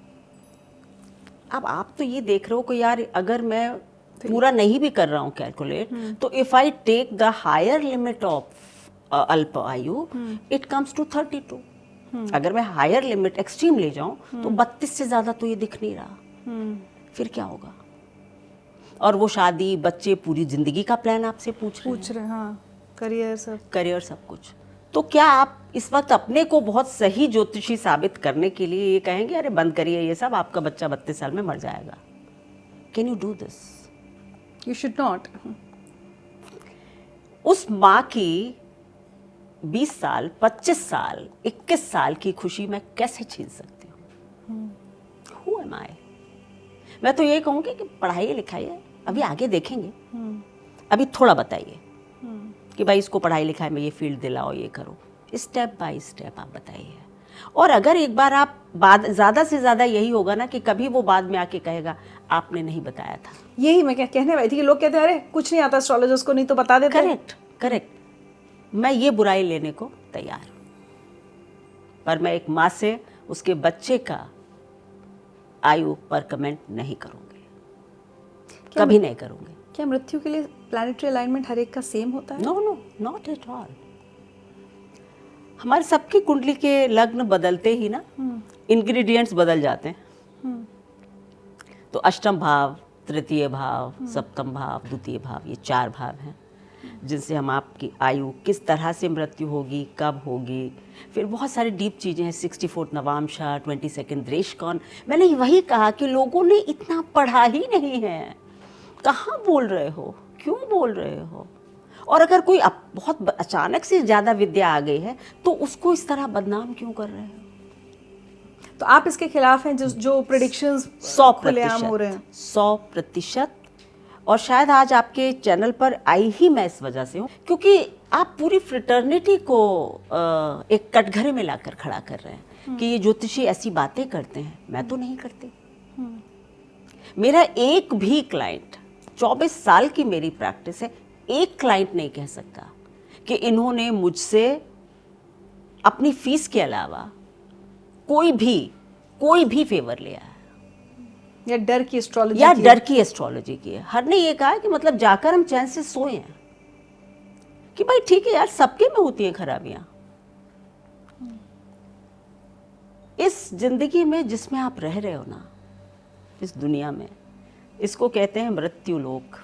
अब आप तो ये देख रहे हो कि यार अगर मैं पूरा नहीं भी कर रहा हूँ कैलकुलेट, तो if I take the higher limit of अल्प आयु इट कम्स टू 32। अगर मैं हायर लिमिट एक्सट्रीम ले जाऊं तो 32 से ज्यादा तो ये दिख नहीं रहा। फिर क्या होगा? और वो शादी, बच्चे, पूरी जिंदगी का प्लान आपसे पूछ रहे हैं। हाँ, करियर सब कुछ। तो क्या आप इस वक्त अपने को बहुत सही ज्योतिषी साबित करने के लिए ये कहेंगे अरे बंद करिए ये सब, आपका बच्चा 32 साल में मर जाएगा? Can you do this? You should not. उस माँ की 20 साल, 25 साल, 21 साल की खुशी मैं कैसे छीन सकती हूँ? Who am I? मैं तो ये कहूँगी कि पढ़ाई लिखाई है, अभी आगे देखेंगे, अभी थोड़ा बताइए कि भाई इसको पढ़ाई लिखाई में ये फील्ड दिलाओ, ये करो, स्टेप बाय स्टेप आप बताइए। और अगर एक बार आप बाद, ज़्यादा से ज़्यादा यही होगा ना कि कभी वो बाद में आके कहेगा आपने नहीं बताया था। यही मैं कहने वाली थी कि लोग कहते हैं अरे कुछ नहीं आता एस्ट्रोलॉजर्स को, नहीं तो बता देते। करेक्ट। मैं ये बुराई लेने को तैयार हूँ, पर मैं एक माँ से उसके बच्चे का आयु पर कमेंट नहीं करूँगी, कभी नहीं करूँगी। क्या मृत्यु के लिए प्लैनेटरी अलाइनमेंट हर एक का सेम होता है? No, not at all. हमारे सबकी कुंडली के लग्न बदलते ही ना इंग्रेडिएंट्स बदल जाते हैं। तो अष्टम भाव, तृतीय भाव, सप्तम भाव, द्वितीय भाव, ये 4 भाव हैं जिनसे हम आपकी आयु किस तरह से मृत्यु होगी, कब होगी, फिर बहुत सारी डीप चीज़ें हैं। 64 नवामशा, 22 द्रेशकौन। मैंने वही कहा कि लोगों ने इतना पढ़ा ही नहीं है। कहाँ बोल रहे हो, क्यों बोल रहे हो? और अगर कोई बहुत अचानक से ज़्यादा विद्या आ गई है तो उसको इस तरह बदनाम क्यों कर रहे हो? तो आप इसके खिलाफ हैं जो प्रेडिक्शंस 100% हो रहे हैं? 100%। और शायद आज आपके चैनल पर आई ही मैं इस वजह से हूँ क्योंकि आप पूरी फ्रेटर्निटी को एक कटघरे में लाकर खड़ा कर रहे हैं कि ये ज्योतिषी ऐसी बातें करते हैं। मैं तो नहीं करती। मेरा एक भी क्लाइंट, 24 साल की मेरी प्रैक्टिस है, एक क्लाइंट नहीं कह सकता कि इन्होंने मुझसे अपनी फीस के अलावा कोई भी फेवर लिया है या डर की एस्ट्रोलॉजी की है। हर ने ये कहा कि मतलब जाकर हम चैन से सोए हैं कि भाई ठीक है यार, सबके में होती हैं खराबियां। इस जिंदगी में जिसमें आप रह रहे हो ना, इस दुनिया में, इसको कहते हैं मृत्यु लोक।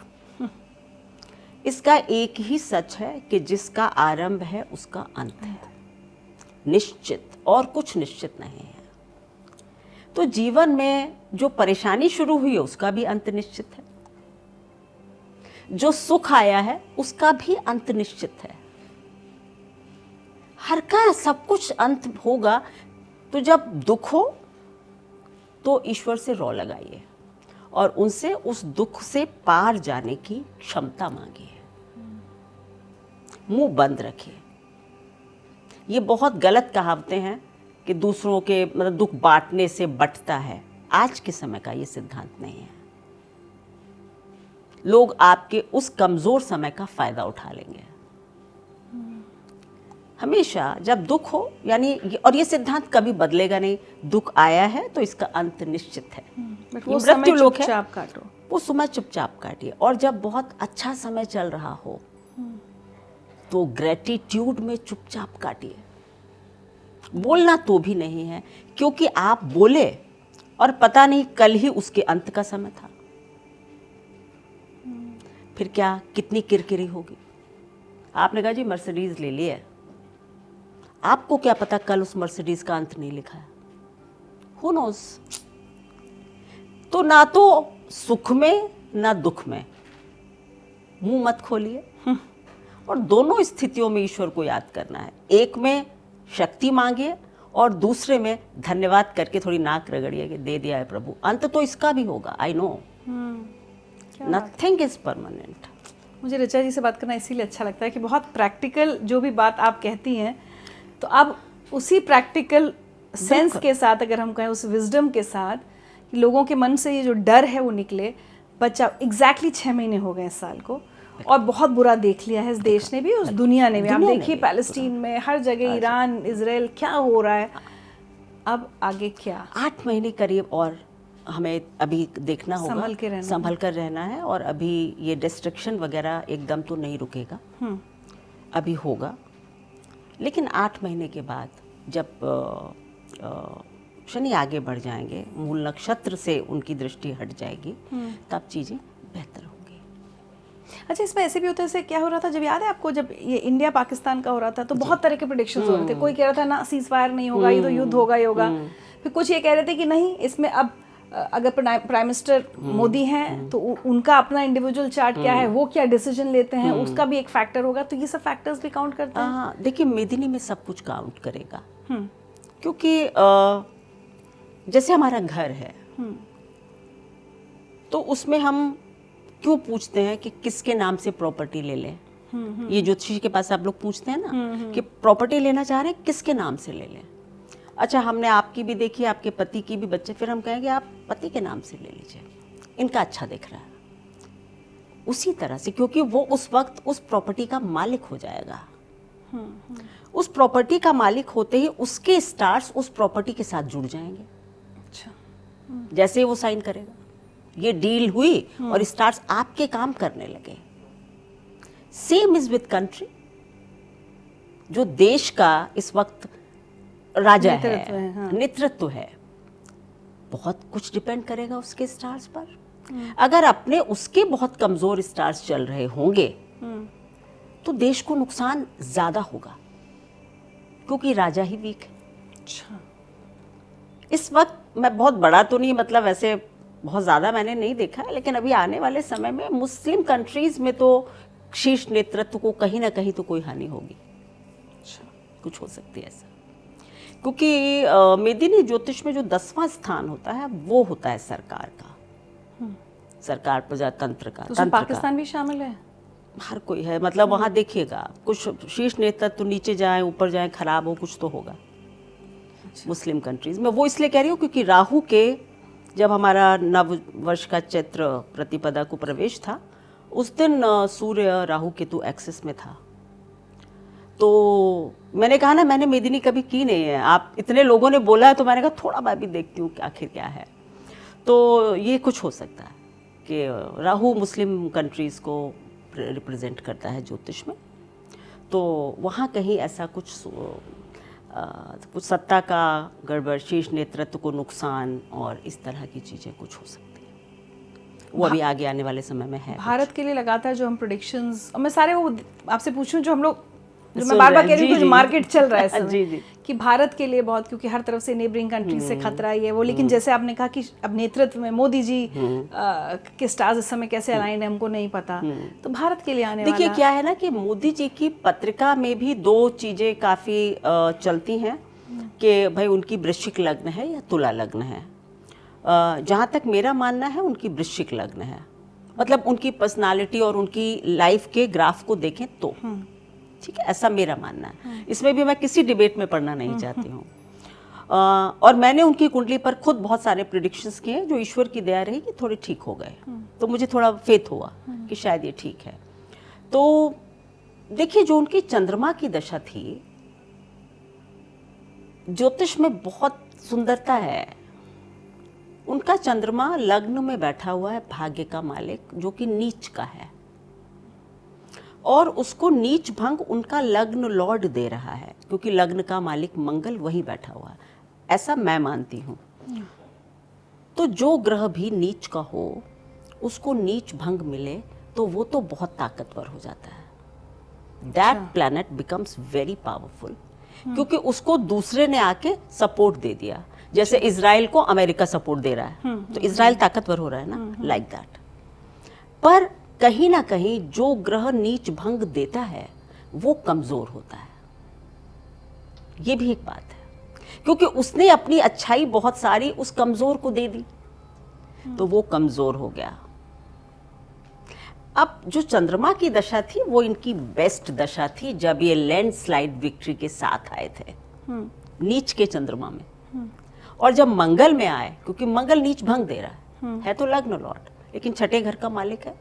इसका एक ही सच है कि जिसका आरंभ है उसका अंत है, निश्चित, और कुछ निश्चित नहीं है। तो जीवन में जो परेशानी शुरू हुई है उसका भी अंत निश्चित है, जो सुख आया है उसका भी अंत निश्चित है। हर का सब कुछ अंत होगा। तो जब दुख हो तो ईश्वर से रौ लगाइए और उनसे उस दुख से पार जाने की क्षमता मांगिए। मुंह बंद रखिए। ये बहुत गलत कहावतें हैं कि दूसरों के मतलब दुख बांटने से बंटता है। आज के समय का ये सिद्धांत नहीं है। लोग आपके उस कमजोर समय का फायदा उठा लेंगे। हमेशा जब दुख हो, यानी, और ये सिद्धांत कभी बदलेगा नहीं, दुख आया है तो इसका अंत निश्चित है। वो समय चुपचाप काटो, वो समय चुपचाप काटिए। और जब बहुत अच्छा समय चल रहा हो तो ग्रेटिट्यूड में चुपचाप काटिए। बोलना तो भी नहीं है, क्योंकि आप बोले और पता नहीं कल ही उसके अंत का समय था। फिर क्या, कितनी किरकिरी होगी। आपने कहा जी मर्सिडीज ले लिए, आपको क्या पता कल उस मर्सिडीज का अंत नहीं लिखा है। Who knows? तो ना तो सुख में ना दुख में मुंह मत खोलिए और दोनों स्थितियों में ईश्वर को याद करना है। एक में शक्ति मांगिए और दूसरे में धन्यवाद करके थोड़ी नाक रगड़िए कि दे दिया है प्रभु। अंत तो इसका भी होगा, I know, nothing is permanent. मुझे ऋचा जी से बात करना इसीलिए अच्छा लगता है कि बहुत प्रैक्टिकल जो भी बात आप कहती हैं, तो अब उसी प्रैक्टिकल सेंस के साथ, अगर हम कहें उस विजडम के साथ, कि लोगों के मन से ये जो डर है वो निकले। बच्चा एग्जैक्टली 6 महीने हो गए इस साल को, और बहुत बुरा देख लिया है इस देश ने भी, उस दुनिया ने भी। आप देखिए पैलेस्टीन में, हर जगह, ईरान, इजराइल, क्या हो रहा है। अब आगे क्या? 8 महीने करीब और हमें अभी देखना होगा, संभल कर रहना है। और अभी ये डिस्ट्रक्शन वगैरह एकदम तो नहीं रुकेगा, अभी होगा। लेकिन 8 महीने के बाद जब शनि आगे बढ़ जाएंगे, मूल नक्षत्र से उनकी दृष्टि हट जाएगी, तब चीज़ें बेहतर होंगी। अच्छा, इसमें ऐसे भी होता है, जैसे क्या हो रहा था, जब याद है आपको, जब ये इंडिया पाकिस्तान का हो रहा था तो बहुत तरह के प्रेडिक्शंस हो रहे थे। कोई कह रहा था ना सीज फायर नहीं होगा, ये तो युद्ध होगा ही होगा। फिर कुछ ये कह रहे थे कि नहीं, इसमें अब अगर प्राइम मिनिस्टर मोदी हैं तो उनका अपना इंडिविजुअल चार्ट क्या है, वो क्या डिसीजन लेते हैं, उसका भी एक फैक्टर होगा। तो ये सब फैक्टर्स भी काउंट करते हैं। हाँ, देखिए मेदिनी में सब कुछ काउंट करेगा, क्योंकि जैसे हमारा घर है तो उसमें हम क्यों पूछते हैं कि किसके नाम से प्रॉपर्टी ले लें। ये ज्योतिषी के पास आप लोग पूछते हैं ना कि प्रॉपर्टी लेना चाह रहे हैं, किसके नाम से ले लें। अच्छा, हमने आपकी भी देखी, आपके पति की भी, बच्चे, फिर हम कहेंगे आप पति के नाम से ले लीजिए, इनका अच्छा दिख रहा है। उसी तरह से, क्योंकि वो उस वक्त उस प्रॉपर्टी का मालिक हो जाएगा। उस प्रॉपर्टी का मालिक होते ही उसके स्टार्स उस प्रॉपर्टी के साथ जुड़ जाएंगे। अच्छा, जैसे वो साइन करेगा, ये डील हुई और स्टार्स आपके काम करने लगे। Same is with country. जो देश का इस वक्त राजा है, नेतृत्व है, बहुत कुछ डिपेंड करेगा उसके स्टार्स पर। अगर अपने उसके बहुत कमजोर स्टार्स चल रहे होंगे तो देश को नुकसान ज्यादा होगा, क्योंकि राजा ही वीक है। अच्छा, इस वक्त मैं बहुत बड़ा तो नहीं, मतलब ऐसे बहुत ज़्यादा मैंने नहीं देखा है, लेकिन अभी आने वाले समय में मुस्लिम कंट्रीज़ में तो शीर्ष नेतृत्व को कहीं ना कहीं तो कोई हानि होगी। अच्छा, कुछ हो सकती है ऐसा, क्योंकि मेदिनी ज्योतिष में जो 10वां स्थान होता है वो होता है सरकार का, सरकार, प्रजातंत्र का, तो पाकिस्तान भी शामिल है, हर कोई है। मतलब वहाँ देखिएगा, कुछ शीर्ष नेतृत्व नीचे जाए, ऊपर जाए, खराब हो, कुछ तो होगा मुस्लिम कंट्रीज में। वो इसलिए कह रही हूँ क्योंकि राहु के, जब हमारा नव वर्ष का चैत्र प्रतिपदा को प्रवेश था, उस दिन सूर्य राहु केतु एक्सिस में था। तो मैंने कहा ना, मैंने मेदिनी कभी की नहीं है, आप इतने लोगों ने बोला है तो मैंने कहा थोड़ा मैं भी देखती हूँ कि आखिर क्या है। तो ये कुछ हो सकता है कि राहु मुस्लिम कंट्रीज़ को रिप्रेजेंट करता है ज्योतिष में, तो वहाँ कहीं ऐसा कुछ सत्ता का गड़बड़, शीर्ष नेतृत्व को नुकसान और इस तरह की चीज़ें कुछ हो सकती है। वो अभी आगे आने वाले समय में है। भारत के लिए लगातार जो हम प्रेडिक्शंस, और मैं सारे वो आपसे पूछूं जो हम लोग, जो मैं बार बार कह रही हूँ, जो मार्केट चल रहा है समय, जी, कि भारत के लिए बहुत, क्योंकि हर तरफ से नेबरिंग कंट्री से खतरा ही है वो। लेकिन जैसे आपने कहा कि अब नेतृत्व में मोदी जी के स्टार्स इस समय कैसे अलाइन है हमको नहीं पता, तो भारत के लिए आने वाला, देखिए क्या है ना कि मोदी जी की पत्रिका में भी 2 चीजें काफी चलती हैं कि भाई उनकी वृश्चिक लग्न है या तुला लग्न है। जहाँ तक मेरा मानना है उनकी वृश्चिक लग्न है, मतलब उनकी पर्सनालिटी और उनकी लाइफ के ग्राफ को देखें तो, ठीक है, ऐसा मेरा मानना है। इसमें भी मैं किसी डिबेट में पढ़ना नहीं चाहती हूँ। और मैंने उनकी कुंडली पर खुद बहुत सारे प्रिडिक्शंस किए जो ईश्वर की दया रही कि थोड़े ठीक हो गए, तो मुझे थोड़ा फेथ हुआ कि शायद ये ठीक है। तो देखिए, जो उनकी चंद्रमा की दशा थी, ज्योतिष में बहुत सुंदरता है। उनका चंद्रमा लग्न में बैठा हुआ है भाग्य का मालिक, जो कि नीच का है, और उसको नीच भंग उनका लग्न लॉर्ड दे रहा है, क्योंकि लग्न का मालिक मंगल वही बैठा हुआ है, ऐसा मैं मानती हूँ। तो जो ग्रह भी नीच का हो, उसको नीच भंग मिले तो वो तो बहुत ताकतवर हो जाता है। That planet becomes very powerful, क्योंकि उसको दूसरे ने आके सपोर्ट दे दिया। जैसे इजराइल को अमेरिका सपोर्ट दे रहा है, तो इजराइल ताकतवर हो रहा है ना, लाइक दैट। पर कहीं ना कहीं जो ग्रह नीच भंग देता है वो कमज़ोर होता है। ये भी एक बात है, क्योंकि उसने अपनी अच्छाई बहुत सारी उस कमज़ोर को दे दी, तो वो कमज़ोर हो गया। अब जो चंद्रमा की दशा थी वो इनकी बेस्ट दशा थी, जब ये लैंडस्लाइड विक्ट्री के साथ आए थे नीच के चंद्रमा में। और जब मंगल में आए, क्योंकि मंगल नीच भंग दे रहा है तो लग्न लॉर्ड, लेकिन छठे घर का मालिक है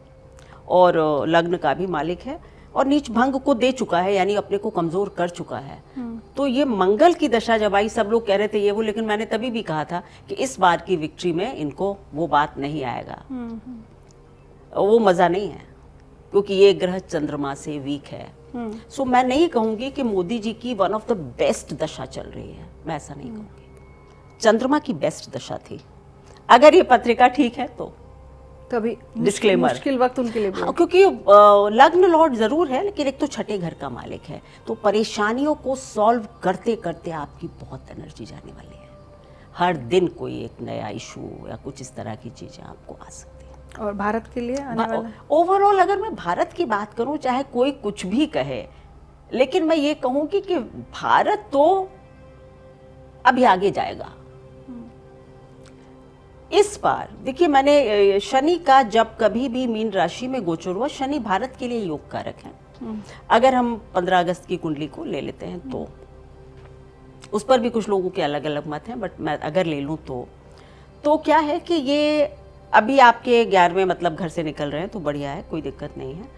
और लग्न का भी मालिक है, और नीच भंग को दे चुका है, यानी अपने को कमजोर कर चुका है। तो ये मंगल की दशा जब आई, सब लोग कह रहे थे ये वो, लेकिन मैंने तभी भी कहा था कि इस बार की विक्ट्री में इनको वो बात नहीं आएगा, वो मज़ा नहीं है, क्योंकि ये ग्रह चंद्रमा से वीक है। सो मैं नहीं कहूँगी कि मोदी जी की वन ऑफ द बेस्ट दशा चल रही है, मैं ऐसा नहीं कहूँगी। चंद्रमा की बेस्ट दशा थी। अगर ये पत्रिका ठीक है तो तभी डिस्क्लेमर, मुश्किल वक्त उनके लिए भी है। क्योंकि लग्न लॉर्ड जरूर है, लेकिन एक तो छठे घर का मालिक है, तो परेशानियों को सॉल्व करते करते आपकी बहुत एनर्जी जाने वाली है। हर दिन कोई एक नया इशू या कुछ इस तरह की चीजें आपको आ सकती है। और भारत के लिए आने वाला ओवरऑल अगर मैं भारत की बात करूं, चाहे कोई कुछ भी कहे, लेकिन मैं ये कहूंगी कि भारत तो अभी आगे जाएगा। इस बार देखिए, मैंने शनि का जब कभी भी मीन राशि में गोचर हुआ, शनि भारत के लिए योग कारक है। अगर हम 15 अगस्त की कुंडली को ले लेते हैं तो उस पर भी कुछ लोगों के अलग अलग मत हैं, बट मैं अगर ले लूँ तो क्या है कि ये अभी आपके 11वें मतलब घर से निकल रहे हैं तो बढ़िया है, कोई दिक्कत नहीं है।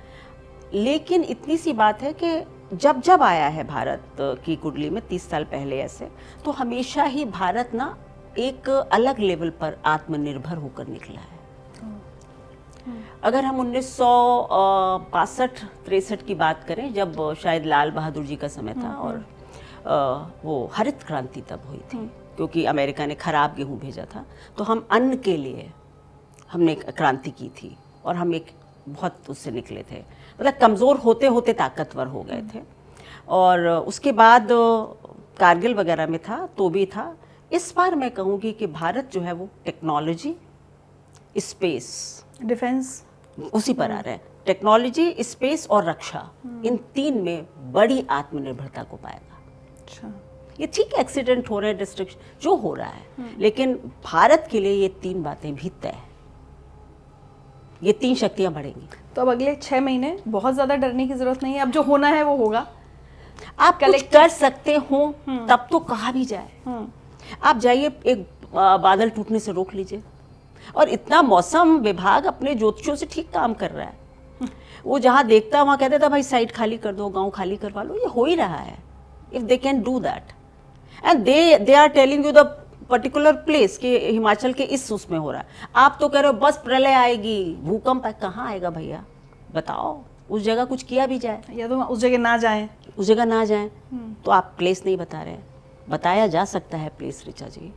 लेकिन इतनी सी बात है कि जब जब आया है भारत की कुंडली में 30 साल पहले ऐसे, तो हमेशा ही भारत ना एक अलग लेवल पर आत्मनिर्भर होकर निकला है। अगर हम 1962-63 की बात करें, जब शायद लाल बहादुर जी का समय था और वो हरित क्रांति तब हुई थी, क्योंकि अमेरिका ने खराब गेहूं भेजा था, तो हम अन्न के लिए हमने क्रांति की थी और हम एक बहुत उससे निकले थे, मतलब कमज़ोर होते होते ताकतवर हो गए थे। और उसके बाद कारगिल वगैरह में था तो भी था। इस बार मैं कहूँगी कि भारत जो है वो टेक्नोलॉजी, स्पेस, डिफेंस, उसी पर आ रहा है। टेक्नोलॉजी, स्पेस और रक्षा, इन 3 में बड़ी आत्मनिर्भरता को पाएगा। अच्छा, ये ठीक है, एक्सीडेंट हो रहे हैं, डिस्ट्रक्शन जो हो रहा है, लेकिन भारत के लिए ये 3 बातें भी तय है, ये 3 शक्तियां बढ़ेंगी। तो अब अगले 6 महीने बहुत ज़्यादा डरने की ज़रूरत नहीं है, अब जो होना है वो होगा। आप कुछ कर सकते हो तब तो कहा भी जाए। आप जाइए, एक बादल टूटने से रोक लीजिए। और इतना मौसम विभाग अपने ज्योतिषियों से ठीक काम कर रहा है। वो जहाँ देखता वहाँ कहते था भाई साइड खाली कर दो, गांव खाली करवा लो, ये हो ही रहा है। If they can do that and they are telling you the particular place के हिमाचल के इस उसमें हो रहा है। आप तो कह रहे हो बस प्रलय आएगी, भूकंप कहाँ आएगा भैया, बताओ। उस जगह कुछ किया भी जाए, या तो उस जगह ना जाएं, उस जगह ना जाएं। तो आप प्लेस नहीं बता रहे हैं। बताया जा सकता है प्लेस, ऋचा जी,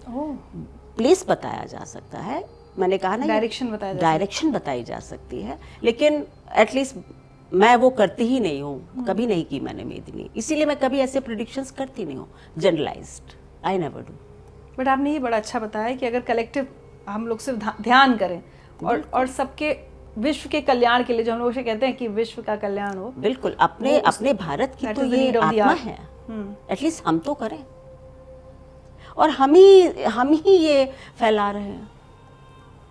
प्लेस बताया जा सकता है। मैंने कहा ना, डायरेक्शन बताई जा सकती है, लेकिन एटलीस्ट मैं वो करती ही नहीं हूँ, कभी नहीं की मैंने मेदिनी, इसीलिए मैं कभी ऐसे प्रेडिक्शंस करती नहीं हूँ generalized, I never do. But आपने ये बड़ा अच्छा बताया कि अगर कलेक्टिव हम लोग सिर्फ ध्यान करें और सबके विश्व के कल्याण के लिए, जो हम लोग कहते हैं कि विश्व का कल्याण हो, बिल्कुल अपने भारत की तो ये आत्मा है, एटलीस्ट हम तो करें। और हम ही ये फैला रहे हैं,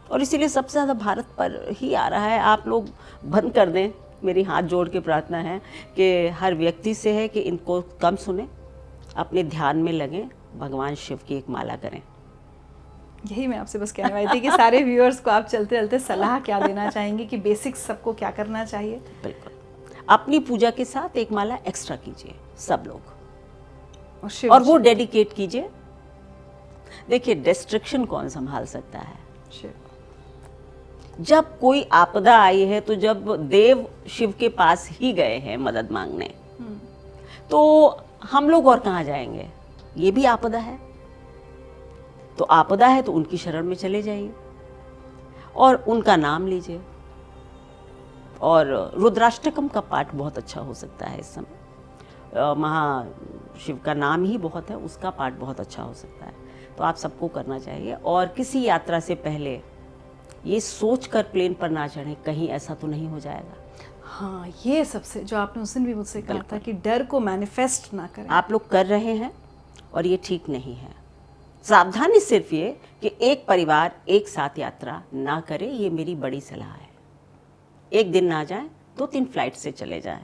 और इसीलिए सबसे ज़्यादा भारत पर ही आ रहा है। आप लोग बंद कर दें, मेरी हाथ जोड़ के प्रार्थना है कि हर व्यक्ति से है कि इनको कम सुने, अपने ध्यान में लगें, भगवान शिव की एक माला करें। यही मैं आपसे बस कहने वाली थी कि सारे व्यूअर्स को आप चलते चलते सलाह क्या देना चाहेंगे कि बेसिक्स सबको क्या करना चाहिए? बिल्कुल, अपनी पूजा के साथ एक माला एक्स्ट्रा कीजिए सब लोग, और वो डेडिकेट कीजिए। देखिए, डिस्ट्रक्शन कौन संभाल सकता है? जब कोई आपदा आई है, तो जब देव शिव के पास ही गए हैं मदद मांगने, तो हम लोग और कहाँ जाएंगे? ये भी आपदा है। तो आपदा है तो उनकी शरण में चले जाइए और उनका नाम लीजिए। और रुद्राष्टकम का पाठ बहुत अच्छा हो सकता है इस समय, महाशिव का नाम ही बहुत है, उसका पाठ बहुत अच्छा हो सकता है, तो आप सबको करना चाहिए। और किसी यात्रा से पहले ये सोच कर प्लेन पर ना चढ़ें कहीं ऐसा तो नहीं हो जाएगा। हाँ, ये सबसे जो आपने उस दिन भी मुझसे कहा था कि डर को मैनिफेस्ट ना करें। आप लोग कर रहे हैं और ये ठीक नहीं है। सावधानी सिर्फ ये कि एक परिवार एक साथ यात्रा ना करे, ये मेरी बड़ी सलाह है। एक दिन ना जाए, 2-3 फ्लाइट से चले जाएं।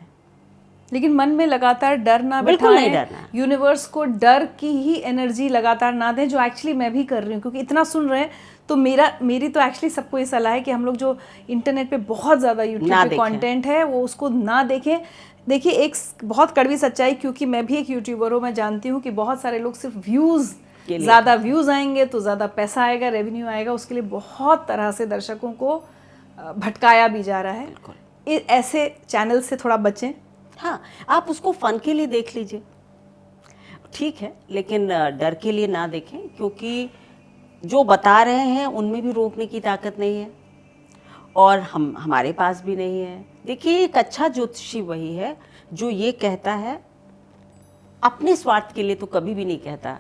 लेकिन मन में लगातार डर ना बिल्कुल नहीं बिठाएं, डरना। यूनिवर्स को डर की ही एनर्जी लगातार ना दें, जो एक्चुअली मैं भी कर रही हूँ। क्योंकि इतना सुन रहे हैं तो मेरी तो एक्चुअली सबको ये सलाह है कि हम लोग जो इंटरनेट पे बहुत ज़्यादा यूट्यूब ना पे देखें। कंटेंट है वो उसको ना देखें। देखिए, एक बहुत कड़वी सच्चाई, क्योंकि मैं भी एक यूट्यूबर हूँ, मैं जानती हूँ कि बहुत सारे लोग सिर्फ व्यूज़, ज़्यादा व्यूज़ आएंगे तो ज़्यादा पैसा आएगा, रेवेन्यू आएगा, उसके लिए बहुत तरह से दर्शकों को भटकाया भी जा रहा है। ऐसे चैनल से थोड़ा बचें। हाँ, आप उसको फन के लिए देख लीजिए, ठीक है, लेकिन डर के लिए ना देखें, क्योंकि जो बता रहे हैं उनमें भी रोकने की ताकत नहीं है और हमारे पास भी नहीं है। देखिए, एक अच्छा ज्योतिषी वही है जो ये कहता है, अपने स्वार्थ के लिए तो कभी भी नहीं कहता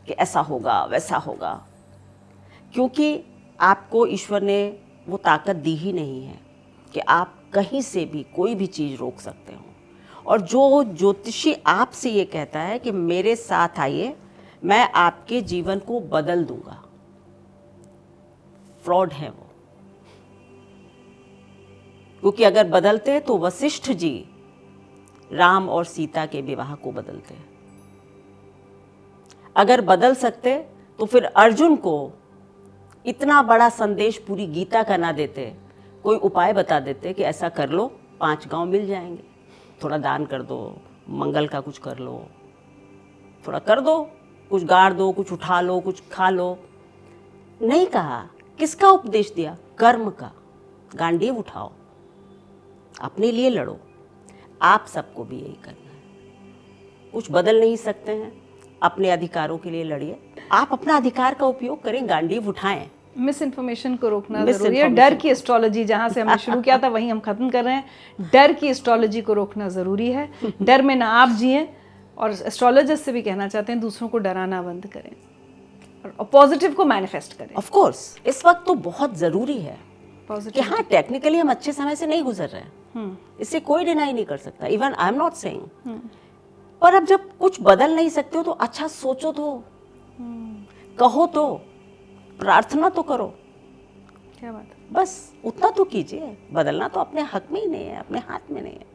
कि ऐसा होगा वैसा होगा, क्योंकि आपको ईश्वर ने वो ताकत दी ही नहीं है कि आप कहीं से भी कोई भी चीज़ रोक सकते हो। और जो ज्योतिषी आपसे ये कहता है कि मेरे साथ आइए, मैं आपके जीवन को बदल दूंगा, फ्रॉड है वो। क्योंकि अगर बदलते तो वशिष्ठ जी राम और सीता के विवाह को बदलते। अगर बदल सकते तो फिर अर्जुन को इतना बड़ा संदेश पूरी गीता का ना देते, कोई उपाय बता देते कि ऐसा कर लो, 5 गांव मिल जाएंगे, थोड़ा दान कर दो, मंगल का कुछ कर लो, थोड़ा कर दो, कुछ गाड़ दो, कुछ उठा लो, कुछ खा लो। नहीं कहा। किसका उपदेश दिया? कर्म का। गांडीव उठाओ, अपने लिए लड़ो। आप सबको भी यही करना है। कुछ बदल नहीं सकते हैं, अपने अधिकारों के लिए लड़िए। आप अपना अधिकार का उपयोग करें, गांडीव उठाएं। मिस इन्फॉर्मेशन को रोकना जरूरी है। डर की एस्ट्रोलॉजी, जहाँ से हमने शुरू किया था वहीं हम खत्म कर रहे हैं। डर की एस्ट्रोलॉजी को रोकना ज़रूरी है। डर में ना आप जिएं, और एस्ट्रोलॉजर्स से भी कहना चाहते हैं दूसरों को डराना बंद करें और पॉजिटिव को मैनिफेस्ट करें। ऑफ कोर्स इस वक्त तो बहुत ज़रूरी है कि पॉजिटिव। हाँ, टेक्निकली हम अच्छे समय से नहीं गुजर रहे हैं, इससे कोई डिनाई नहीं कर सकता, even I am not saying. पर अब जब कुछ बदल नहीं सकते हो तो अच्छा सोचो तो, कहो तो, प्रार्थना तो करो। क्या बात है। बस उतना तो कीजिए। बदलना तो अपने हक में ही नहीं है, अपने हाथ में नहीं है।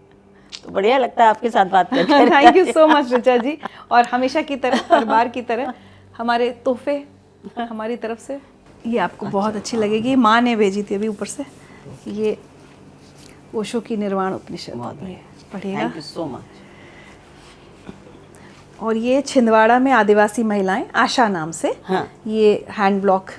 तो बढ़िया लगता है आपके साथ बात करके। Thank you so much Richa ji. और हमेशा की तरह, हर बार की तरह, हमारे तोहफे हमारी तरफ से, ये आपको बहुत अच्छी लगेगी। माँ ने भेजी थी अभी ऊपर से, ये ओशो की निर्वाण उपनिषद, पढ़िएगा। Thank you so much. और ये छिंदवाड़ा में आदिवासी महिलाएं आशा नाम से, हाँ। ये हैंड ब्लॉक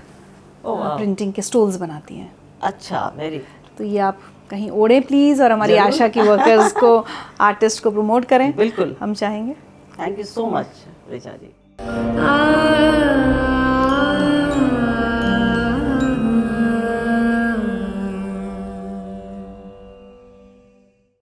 प्रिंटिंग के स्टोल्स बनाती हैं। अच्छा, वेरी। तो ये आप कहीं ओढ़ें प्लीज़, और हमारी आशा की वर्कर्स को, आर्टिस्ट को प्रमोट करें। बिल्कुल, हम चाहेंगे। Thank you so much Richa ji.